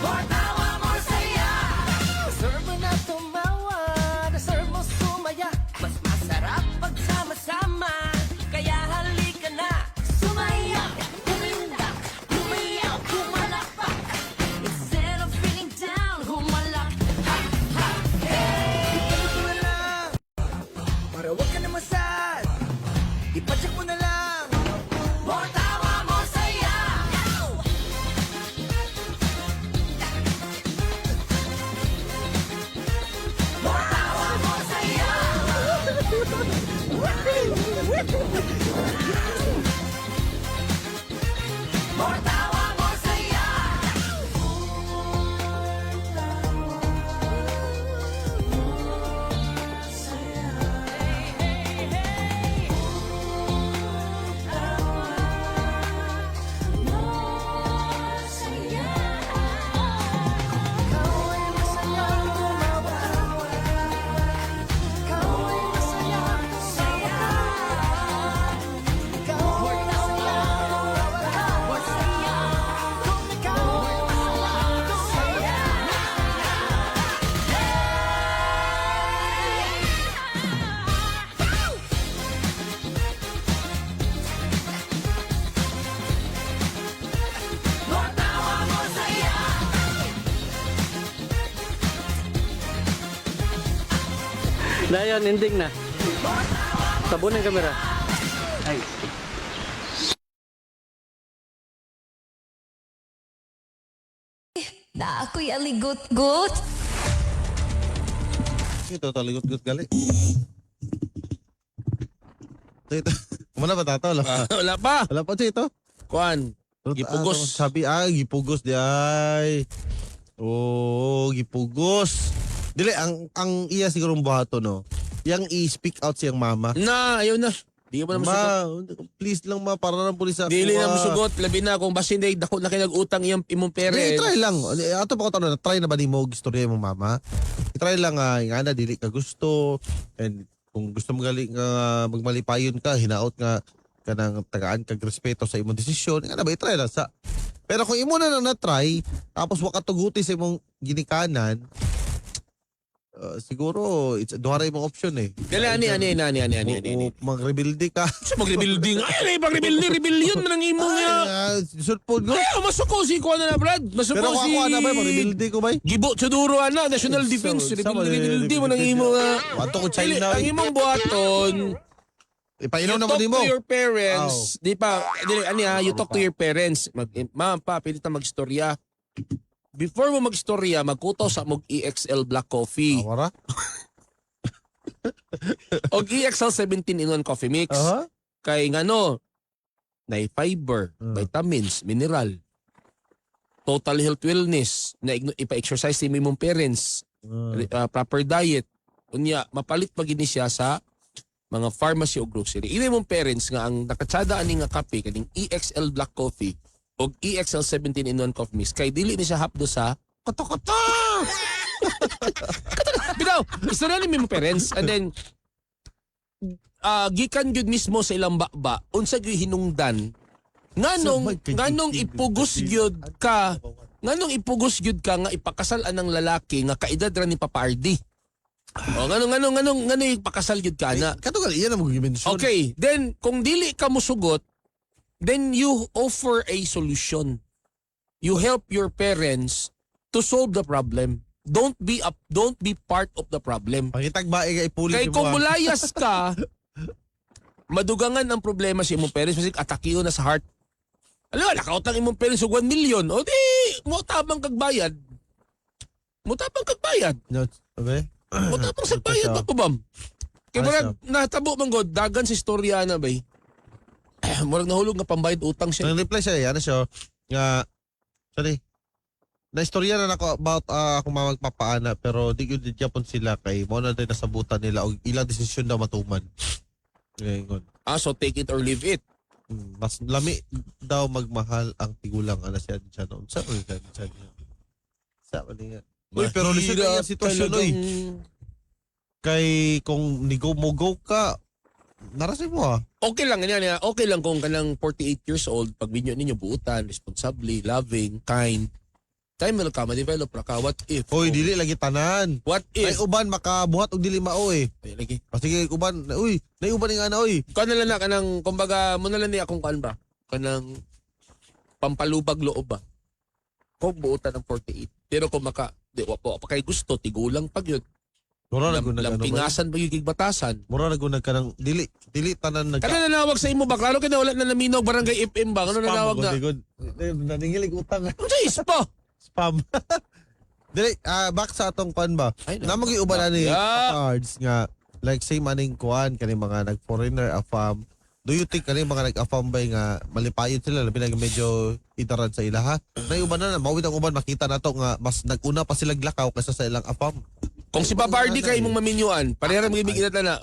More tawa, more saya. Deserve mo na tumawa, deserve mo sumaya. Mas masarap pag sama-sama, kaya halika na. Sumaya, humindak, humiyaw, humalapak. Instead of feeling down, humalak. Ha, ha, hey! Ipadyak mo na lang, para wag ka na masad. Ipadyak mo na lang. More tawa, more saya. More tawa, more saya. More tawa, more saya. More tawa, more saya. Dayon, ending na. Sabon ang kamera. Ay. Na ako'y aligot-got. Ito, taligot-got gali. Ito. Muna ba tato? Wala pa. Wala pa siya ito. Kuan. Gipugos. Sabi, gipugos di ay. Oh, gipugos. Dili, ang iya siguro buhato, no? Yang i-speak out siyang mama. Na, ayaw na. Di ka pa naman sugot. Please lang ma, para ng pulis ako. Dili na mo sugot. Labi na kung basin na dako na kinag-utang imong parents. Try lang. Ato pa ko tanong, try na ba ni mo istorya mo mama? I-try lang nga na dili ka gusto. And kung gusto mo galing magmalipayon ka, hinaot nga kanang tagaan kag respeto sa imong desisyon, nga na ba i-try lang sa. Pero kung imo na na-try, tapos wakatuguti sa imong ginikanan, siguro it's duha imong option eh. Dali ani. Mag-rebuildi ka. Mag-rebuilding. Ay, pag-rebuilding, rebellion man ang imo nga. Sulpod ko. Ay, masuko si Kuan na Brad. Masuko Pero si... ako na ba, mag-rebuildi ko ba? Gibo Choduro ana, National Defense. Rebuildi mo ng imo nga. Ato ko China. Ang imong buhaton, ipainom you naman talk din mo. to your parents. Di pa, you talk to your parents. Ma'am, pa, pwede ta mag-istorya. Before mo mag-istorya, magkuto sa mog EXL Black Coffee. Awara? O EXL 17-in-1 coffee mix. Kay ngano, na fiber, vitamins, mineral, total health wellness, na ipa-exercise ni mong parents, proper diet. Unya, mapalit pa gini siya sa mga pharmacy o grocery. Ini mong parents nga ang nakatsada ani nga kape kaning EXL Black Coffee o EXL 17-in-1 coffee mix kay dili ni siya hapdo sa koto-koto. Bitaw, istorya ni mong parents and then gikan gyud mismo sa ilang baba unsa gyud hinungdan nganong ipugos gyud ka nga ipakasal anang lalaki nga kaedad ra ni Papa Ardi. O nganong ipakasal gyud ka na. Katugal iyan mo gi-mention. Okay, then kung dili ka mosugot, then you offer a solution. You help your parents to solve the problem. Don't be part of the problem. Pangitagbae ka ipulit. Kay kung mulayas ka, madugangan ang problema sa imong parents, kasi atakiyo na sa heart. Alam, nakautang imong parents og 1 million. O di, mo tabang kagbayad. Mo tabang kagbayad. No, okay? Mo tabang sa bayad pa po, bam. Kaya murag natabo man god dagan sa istorya na bay. Murag nahulog nga pambayad utang siya. Nag-reply siya, ano siya, nga, sorry, na-istorya na ako about kung magpapaana, pero di yun din Japon sila kay mo na din nasabutan nila o ilang desisyon daw matuman. Okay, good. So take it or leave it. Mas lami daw magmahal ang tigulang ana siya noon. Sa uy siya. Sa niya. Uy, pero listen na yung sitwasyon oy. Kay kung nigo-mogo ka, narasin mo Okay lang ganyan. Okay lang kung kanang 48 years old, pag ninyo buutan, responsibly, loving, kind. Time will come, ma-develop ra ka. What if? Uy, dili lagi tanan. What if? Ay uban makabuhat og dili mao eh. Ay, lagi. Sige, uban, uy, uban nga na uy. Kano lang na kanang kumbaga mo na lang ni akong kan ba? Kanang pampalubag loob ba? Kung buutan ng 48. Pero kung di wa pa kay gusto tigulang pag yun. Mura na gud Lampingasan ba yung batasan? Mura na gud kanang dili tanan nagka. Kana nanawag sa imo ba? Klaro ka na wala na naminaw barangay FM ba? Ano nanawag na? Nangingilig utang. Ano pa? Spam. Dili, back sa atong kuan ba? Namang iuban na ni cards nga like say maning kuan kani mga nag-foreigner afam. Do you think kani mga nag-afam ba nga malipayon sila labi na medyo itaran sa ilaha? Naiuban na mawid ang uban makita nato nga mas naguna pa sila glakaw kaysa sa ilang afam. Kung si Papardi kay mong maminyuan, parehara mo gimig na.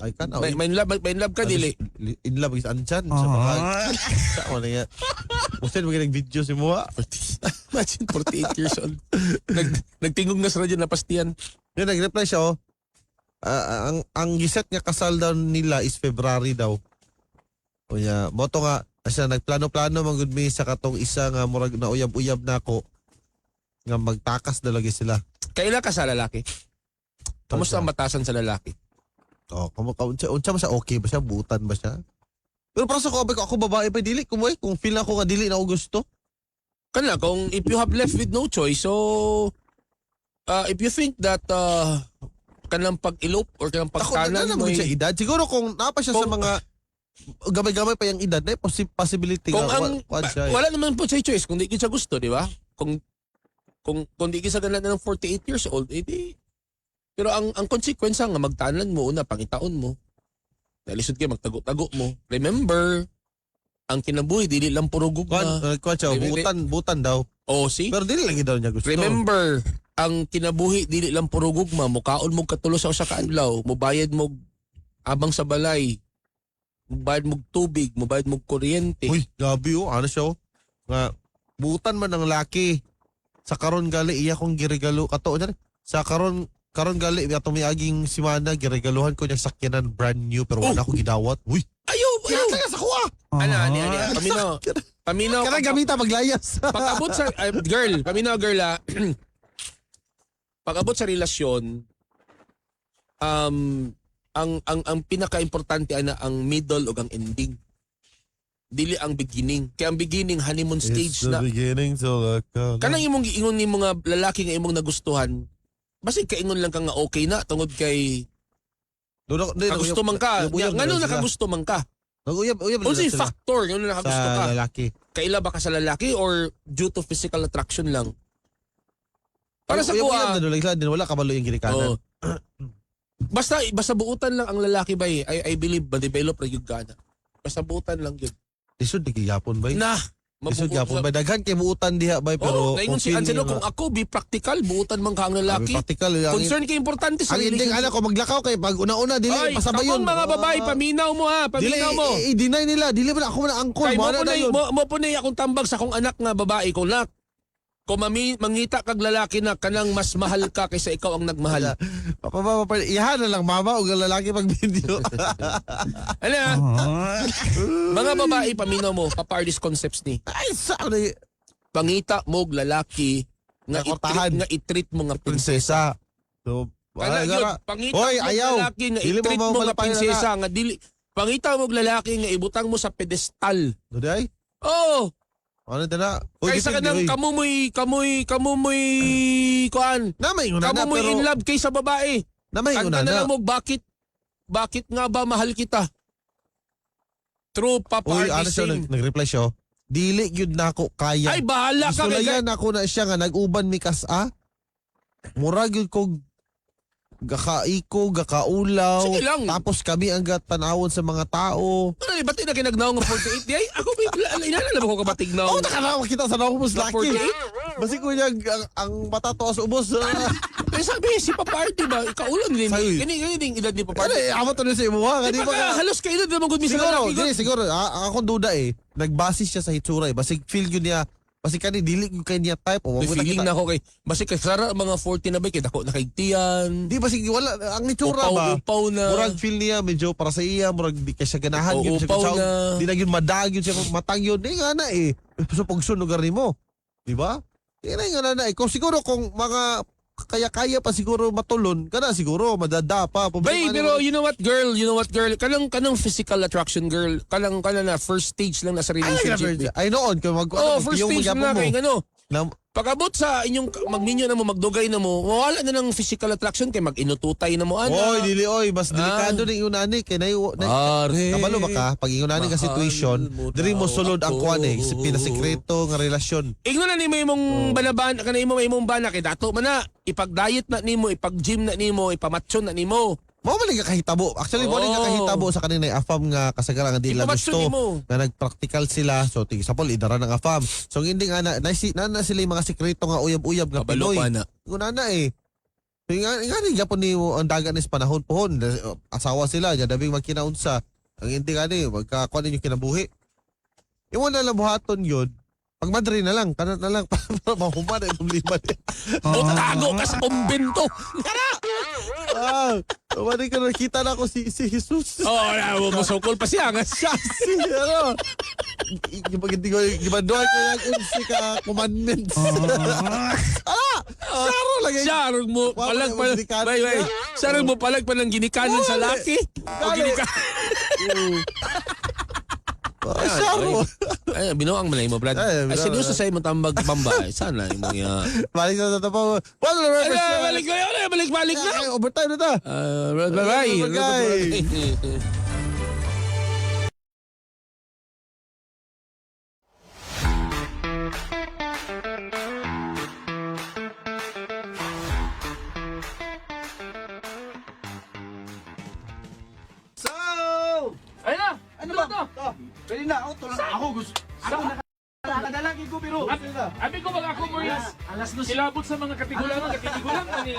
May love ka dili. In love is andyan sa mga sa ano nga. Usted mo nag-video si Mua. Imagine 48 years old. Nagtingog na sa radyo na pastiyan. Yung nag-reply siya ang giset nga kasal daw nila is February daw. O niya, moto nga siya nagplano-plano manggod mi sa katong isa nga murag na uyab-uyab nako nga magtakas na lagi sila. Kaila ka sa lalaki? Kamusta ang batasan sa lalaki? Unsa ba siya okay ba siya? Butan ba siya? Pero para sa ako babae pa dili kung feel ako nga dili na ako gusto. Kanla kung if you have left with no choice, so if you think that kanang pag-elope or kanang pagkanan mo siya edad, siguro kung napa siya sa mga gamay-gamay pa yung edad, na possibility kung nga wala naman po siya choice kung di siya gusto, di ba? Kung di siya ganun ng 48 years old, edi pero ang konsekwensya nga magtanan mo una pangitaon mo. Nalisod kayo magtago-tago mo. Remember, ang kinabuhi dili lang puro gugma. Butan daw. Oh, see? Pero dili lagi daw niya gusto. Remember, ang kinabuhi dili lang puro gugma, mukaon mo katulo sa usa ka adlaw, mobayad mo abang sa balay. Mobayad mo tubig, mobayad mo kuryente. Uy, gabi ano siya nga butan man ang laki. Sa karon gali iya kong giregalo kato diyan. Sa karon gali atong miaging simana giregaluhan ko niyang sakyanan brand new pero wala ko gidawat. Uy. Ayaw. Sa kuha. Ani. Paminaw. Kana gamita maglayas. Pag-abot sa girl, paminaw girl Pag-abot sa relasyon, ang pinaka-importante ana ang middle o ang ending. Dili ang beginning. Kaya ang beginning honeymoon stage na. Beginning so kanang imong giingon ni mga lalaki nga imong nagustuhan. Basta kaingon lang ka nga okay na tungod kay kagusto man ka. Ngano nakagusto man ka? Uyab unsay factor ngano nakagusto ka? Sa lalaki. Kaila ba ka sa lalaki or due to physical attraction lang? Para sa kuha. Wala kabalo yung girikanan. Basta buutan lang ang lalaki ba eh. I believe ma-develop ra gyud kana. Basta buutan lang gyud. Lisod di gyapon ba? Nah. Lisod gyapon ba? Daghan kay buutan diha ba pero naingon si Anselo kung ako be practical buutan man ka ang lalaki. Practical lang. Concern kay importante sa relationship. Ang ending ko maglakaw kay pag una-una dili pasabayon. Mga babae paminaw mo ha, paminaw mo. I-deny nila, dili man ako na angkol. Mo punay akong tambag sa akong anak nga babae ko nak. Kung mangita kag lalaki na kanang mas mahal ka kaysa ikaw ang nagmahal. Iha na lang mama o lalaki pag video. Ano mga babae paminaw mo, papardis concepts ni. Ay, sorry. Pangita mo lalaki nga i-treat mo nga prinsesa. So, pangita mo lalaki nga i-treat mo nga prinsesa nga dili. Pangita mo lalaki nga ibutang mo sa pedestal. Doday? Oh. Ano na? Kaysa ka ng kamumoy kuan. Kamumoy in love kaysa babae. Kanta na lang mo, bakit nga ba mahal kita? True Papa Artie Singh. Nag-reply siya, dili yun na ako kaya. Ay, bahala ka. Isulayan ako na siya nga, nag-uban mi kas-a. Murag yun ko gakaiko, gakaulaw. Sige lang. Tapos kami ang tanawon sa mga tao. Ano, ba't na kinagnaw ng 48 day? Ako, inanala mo ko kabatignaw. Nakalawa kita sa naubos laki. Basi ko niya ang mata to sa ubos. sabi, si Papa Art, diba? Ikaulan din. Kani din edad ni Papa Art. Amo to na sa imo ha. Di ba halos kayo na magod mi sa Siguro, lalaki. siguro. Akong duda Nagbasis siya sa hitsura Basig feel yun niya. Basig kani dili yung kay niya type. May feeling na ako kay, basi kay Sara, mga 40 na ba, kay dako na kay Tiyan. Di basig wala. Ang hitsura ba? Upaw na. Murag feel niya medyo para sa iya. Murag di ka siya ganahan. Yun siya Upaw kung na. Di na yun madag yun siya. Matang yun. Di nga na So pagsun lugar ni mo. Di ba? Di nga na Kung siguro kung mga kaya-kaya pa siguro matulon, kana siguro madada pa. Bay, pero you know what girl, kanang physical attraction girl, kanang na first stage lang na sa relationship. Ay noon, kung first stage na kay pagabot sa inyong magninyo na mo, magdugay na mo, mawala na ng physical attraction kay mag-inututay na mo. Oy, dili mas delikado ni unani kay kabalo ba ka pag unani ka situation, diri mo sulod ang kuan pinasekreto nga relasyon. Ingno na nimo imong banaban, kana imong bana kay dato man na ipag-diet na nimo, ipag-gym na nimo, ipamatson na nimo. Mao man nga kahitabo. Actually, mo nga kahitabo sa kanina afam nga kasagaran nga dila gusto nga nagpractical sila. So tig sa idara ng afam. So hindi nga na sila yung mga sekreto nga uyab-uyab nga Pinoy. Nguna na So nga ni Japon ni ang dagan is panahon pohon. Asawa sila, dabing magkinaunsa. Ang hindi nga ni magkakuan ninyo kinabuhi. Imo na lang buhaton yun. Pag Madrid na lang, kanan na lang para mahuman ay problema niya. O tago ka sa kumbento. Mali ka nakita na ako si Jesus. Musukol pa siya. Siya gibandoy ko yung si ka commandments. Saro lang. Sarong mo palag pa. Sarong mo palag pa ng ginikanan sa laki. O ginikanan. Saro. Ay, binuang malay mo, Brad. Ay, sinuso sa imong tambag pamba. Sana imong balik na tapo. Balik na. Overtime na ta. Bye. Ayun na! Ano ba ito? Pwede na, tulad ako gusto. Ako nakadalagi ko, pero. Abi ko mag ako mo Alas dos. silabot sa mga katigulang ni.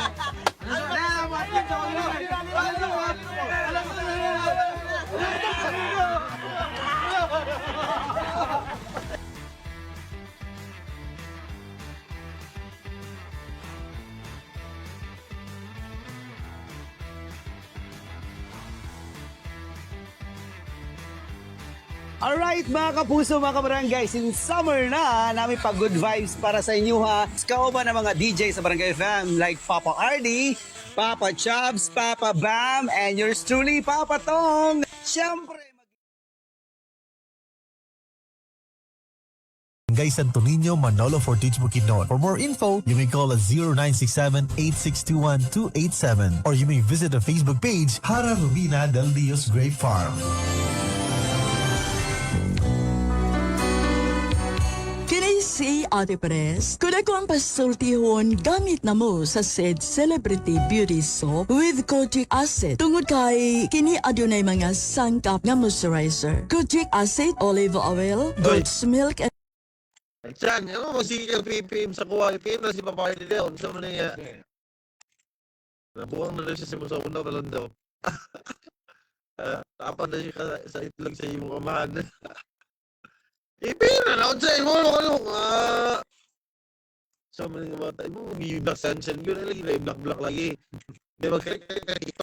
Alright mga kapuso, mga kabarangay, since summer na, namin pa good vibes para sa inyo ha. Kauban ng mga DJ sa Barangay FM like Papa Ardy, Papa Chubbs, Papa Bam, and yours truly, Papa Tong. Siyempre, Barangay Santo Niño, Manolo Fortich Bukidnon. For more info, you may call us 0967-8621-287 or you may visit the Facebook page Hara Rubina del Dios Grape Farm. Kini si Ate Pres. Kung ako ang pasultihon, gamit na mo sa said Celebrity Beauty Soap with Kojic Acid. Tungod kay kini adunay mga sangkap nga moisturizer. Kojic Acid, olive oil, goat's milk, and Diyan, ano sige ka PPM sa kuha. PPM na si Papa Ardy Leon. Sa mga niya. Nabuang na siya sa una pa lang daw. Tapan na siya sa itlog sa iyong kamahan. Ipin na lang sa imo. Sa mga bata mo, mag-i-black sunshine ko na lagi. Black lagi. Di ba kaya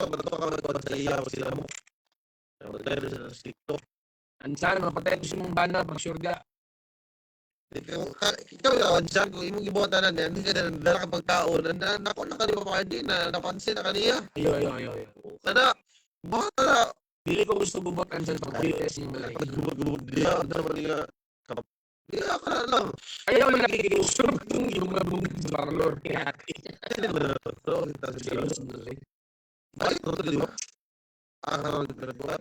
bato ka magkawag sa iya ko sila mo. Magkaya sa TikTok. Ansan, mapatay ko si mong bana, mag-sure ka. Ikaw yawan siya, kung imong gibuhatan na niya, hindi ka na nagdala ka pagkaon, nako na ka ni Papa Ardy na napansin na kaniya. Ayo. Kada, bakit na? Dili ko gusto bubutan sa pag-test yung malaki. Gubot diya, ano naman niya, diya ka na lang. Ayaw man nakikiusap yung mga bungin sa Bangalore. Hindi naman na ito. Bakit ito, di ba? Araw na ito.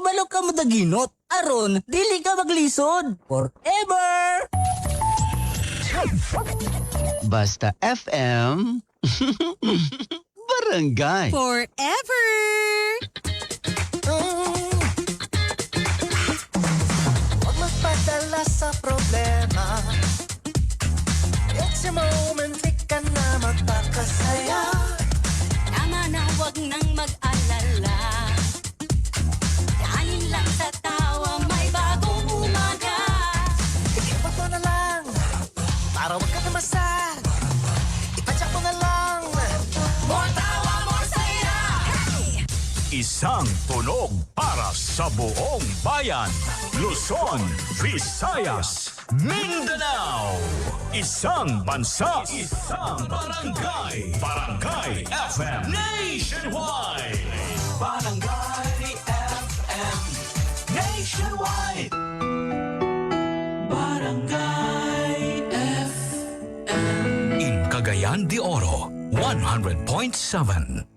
kabalo ka mo daginot. Aron, dili ka maglisod. Forever! Basta FM. Barangay. Forever! Huwag magpadala sa problema. Seize your moment, di ka na magpakasaya. Tama na, wag nang mag-alala. Kanin lang sa tawa, may bagong umaga. Ikibat mo na lang, para wag ka namasag. Ipadyak mo na lang, more tawa, more saya. Hey! Isang tunog para sa buong bayan. Luzon, Visayas, Mindanao. Isang bansa. Isang barangay. Barangay FM Nationwide. Barangay FM Nationwide. Barangay FM. In Cagayan de Oro, 100.7.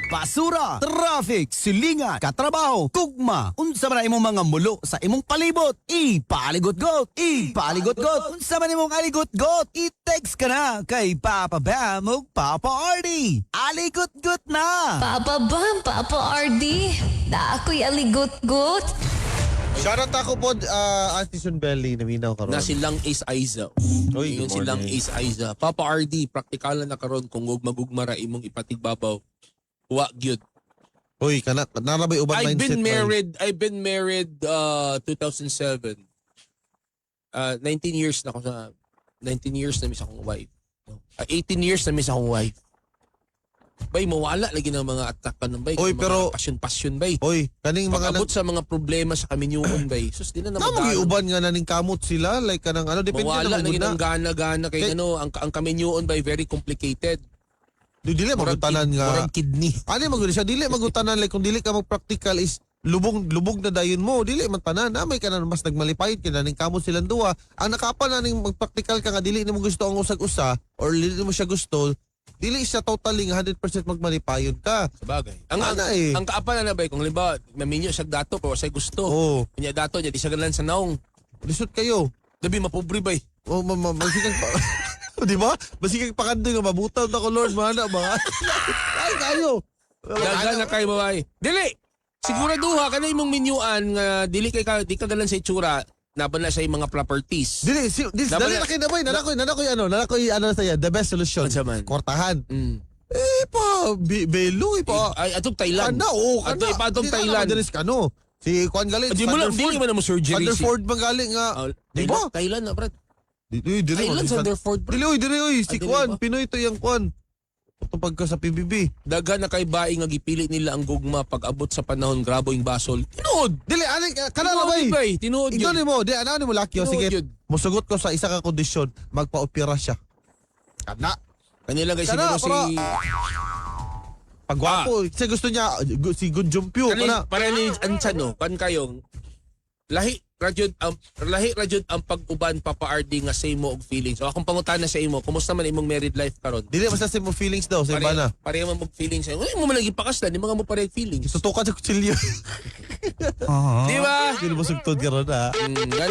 Basura, traffic, silingan, katrabaho, kugma. Unsa man imong mga mulo sa imong palibot? Ipaligot-got, ipaligot-got. Unsa man imong aligot-got? I-text ka na kay Papa Bam ug Papa Ardy. Aligot-got na. Papa Bam, Papa RD, da ako'y aligot-got. Shoutout ako po, Auntie Sunbelly, naminaw karon. Na silang Ace Aiza. Oy, Yung good silang morning. Ace Aiza. Papa RD, praktikalan na karon kung magugmara imong ipatigbabaw. Wa gyud. Uy, narabay uban I've mindset. been married 2007. 19 years na ako sa 19 years na miss akong wife. 18 years na miss akong wife. Bay, mawala lagi ng mga attack ng bay. Oy, pero passion bay. Oy, kaning mga pag-abot sa mga problema sa kaminyuon bay. Sus, di na Namang iuban nga naning kamot sila like kanang ano depende mawala na lagi muna. ng gana kay ano ang kaminyuon bay very complicated. Dili magutanan nga. Murag kidney. Ano magud siya dili magutanan like kung dili ka mag-practical is lubog na dayon mo dili man tanan may ka na mas nagmalipayod ka na ning kamot silang duwa ang nakapa na ning mag-practical ka nga dili nimo gusto ang usag-usa or dili mo siya gusto dili siya totally nga 100% magmalipayod ka sabagay ang kaapan na bay kung halimbawa maminyo siya dato pero say gusto kunya dato niya di siya ganlan sa naong lisod kayo labi mapobre bay magsikang di ba masikang pakandoy nga mabutaw na ko Lord mana ba ay kayo daga na kay babay dili siguro duha kanay imong minyuan nga dili kay ka di ka galan sa itsura naban na sa mga properties. Dili dali na kay nabay nanakoy ano sa the best solution. Kwartahan. Belo pa. Ay atong Thailand. Atong Thailand. Dinis kano. Si Juan galing. Di man mo surgery. Thunderford man galing nga. Di ba? Thailand na brad. Thailand Thunderford. Dili si Juan Pinoy to yang Juan. Ito pagka sa PBB. Daga na kay bae nga gipili nila ang gugma pag abot sa panahon grabo yung basol. Tinuod. Dili kanala bay. Tinuod yun. Ikaw ni mo, di ano mo laki sige. Musugot ko sa isa ka kondisyon, magpa-opera siya. Kana. Kanila guys siguro si pagwapo, kasi gusto niya si Gun Jumpyo kana. Para ni Ansan no, kan kayong lahi radyod ang pag-uban Papa RD nga sa imo og feelings. O akong pangutana sa imo, kumusta man imong married life karon? Dili basta sa imo feelings daw, sa iba na. Pareha man mong feelings. Uy, mo man lagi pakaslan, di mga mo pareha feelings. Tutukan sa kutsilyo. Di ba? Hindi mo sugtod karon ha. Nga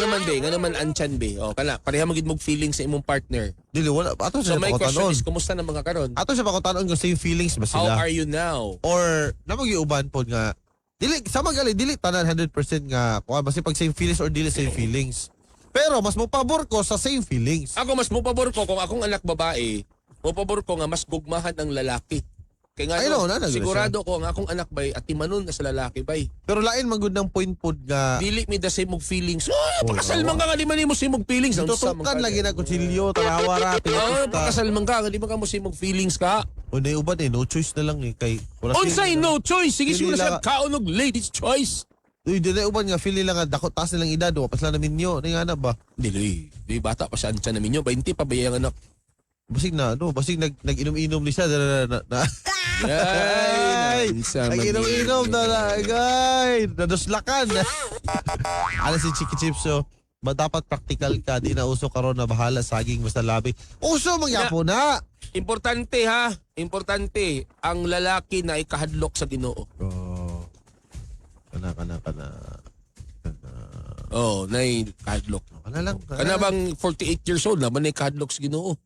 naman Anchan be. O kana, pareha magid mong feelings sa imong partner. Dili wala ato So siya my question pakutanon. is, kumusta na mga karon? Ato siya pakutanon kung same feelings ba sila? How are you now? Or namag-iuban pod nga dili sama gali dili tanan 100% nga kuha basta pag same feelings or dili same feelings. Pero mas mo pabor ko sa same feelings. Ako mas mo pabor ko kung akong anak babae, mo pabor ko nga mas gugmahan ang lalaki. Kaya nga sigurado ko ang akong anak bay at timanon na sa lalaki bay. Pero lain man gud ng point pod nga dili mi the same og feelings. Pakasal man ka nga di man mo same og feelings. Tutukan lagi na kutsilyo, tarawa ra, pakasal man ka nga di man ka mo same og feelings ka. O na uban no choice na lang kay unsay no choice? Sige siguro sa kaon og ladies choice. Uy, dili uban nga feel nila nga dako taas nilang edad o pasla namin nyo, ni nga na ba? Dili bata pa siya ancha namin nyo, 20 pa bayang anak. Basig nag-inom-inom ni siya Ay, nag-inom-inom na guys. Naduslakan. Ano si Chiki Chips so, dapat practical ka, di na uso karon na bahala saging basta labi. Uso mangyapo na. Importante ha, importante ang lalaki na ikahadlok sa Ginoo. Kana. Oh, nay kahadlok. Kana bang 48 years old na ba nay kahadlok sa Ginoo?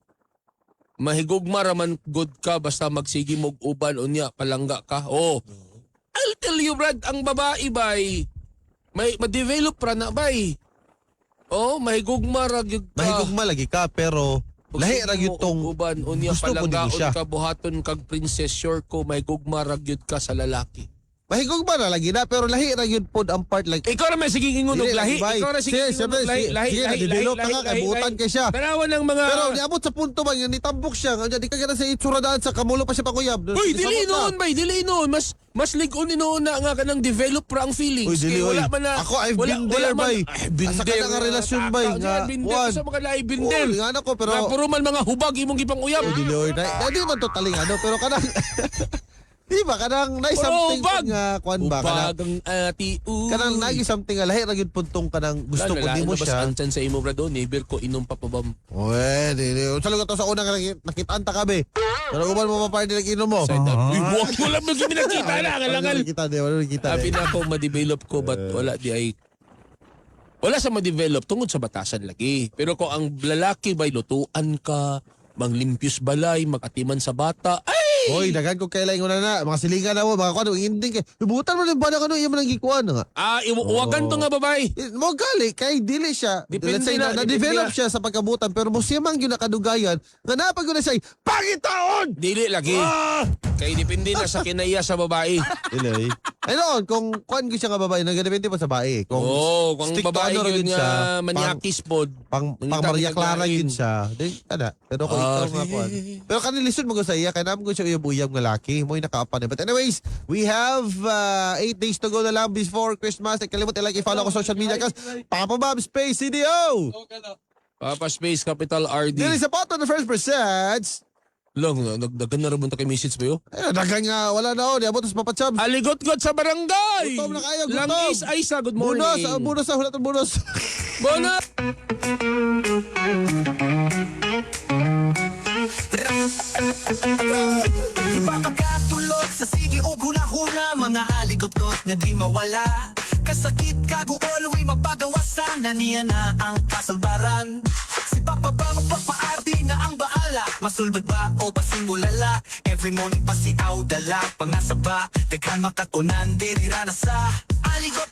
Mahigugma raman good ka basta magsigi mog uban unya palangga ka. Oh. I'll tell you Brad, ang babae bay may ma-develop ra na bay. Oh, mahigugma ra gyud ka. Mahigugma lagi ka pero Lahi ra gyud tong uban unya gusto ko palanggaon din siya. ka buhaton kag princess sure ko may gugma ra gyud ka sa lalaki. Mahigog ba na lagi na pero lahi ra gyud pod ang part like Ikaw na may sige ingon og lahi. Ikaw na sige ingon og lahi. develop na nga kay butan kay siya. Tanawan ng mga Pero niabot sa punto ba nga nitambok siya nga di ka gana sa itsura daan sa kamulo pa siya pakuyab. Uy, dili noon bay, dili noon. Mas ligon ni noon na nga kanang develop ra ang feelings. Uy, dili, Kaya wala uy. man na Ako, I've been there, bay. Binder. Asa ka na nga relasyon, bay, nga, Binder one. sa mga lahi binder. Nga na ko pero Na puro man mga hubag imong gipang uyab. Uy, dili oy. Di man totaling ano pero kanang di ba kanang nice something Ubag. nga kwan ba kanang Ubag ang ati kanang nagi something nga lahi ra gyud puntong kanang gusto ko di mo siya. Antan sa imo bra do never ko inom pa pabam. Uy, di. Unsa lang to sa una nga nakitaan ta kabe. Pero uban mo pa party inom mo. Uy, buwak ko lang mo kami nakita na kalangal. Kita di, wala kita. Sabi na ako ma-develop ko but wala di ay wala sa ma-develop tungod sa batasan lagi. Pero kung ang lalaki bay lutuan ka, manglimpyos balay, magatiman sa bata, ay! Hoy, daghan ko kay laing na mga silingan na mo, mga kuno ending kay. Ibutan mo lang ba na kano iya man ang gikuan nga. Iwagan to nga babay. Mo gali kay dili siya. Depende Let's say na, na-develop depende siya sa pagkabutan pero mo siya man gyud nakadugayan nga napag na siya pangitaon. Dili lagi. Kay depende na sa kinaiya sa babae. Dili. Ano, kung kuan gyud siya nga babae, nagdepende pa sa babae. Kung kung strict babae honor yun gyud nga manyakis pod. Pang Maria Clara gyud siya. Di kada. Pero kung ikaw nga kuan. Pero kanang lisod mo sa iya kay nam ko siya uyab nga laki. Mo nakaapan. But anyways, we have 8 days to go na lang before Christmas. Kalimot like i-follow ko social media kas Papa Bob Space CDO. Papa Space Capital RD. Dili sa bottom the first percent. Lang, nagdagan na rin kay message ba yun? Dagan nga, wala na o. Di abot sa papachab. Aligot-got sa barangay! Gutom na kayo, gutom. Langis Aisa, good morning. Bonus, hulat ang bonus. Bonus! Ipapagkatulog sa sige o hula-hula, mga aligot-got na di mawala. Kasakit, kaguol, uwi mapagawasan, na niya na ang kasalbaran. Si Papa ba magpapaarti na ang baala, masulbad ba o pasimulala? Every morning pa si Aw dala, pangasaba, daghan makatunan, dirira na sa aligot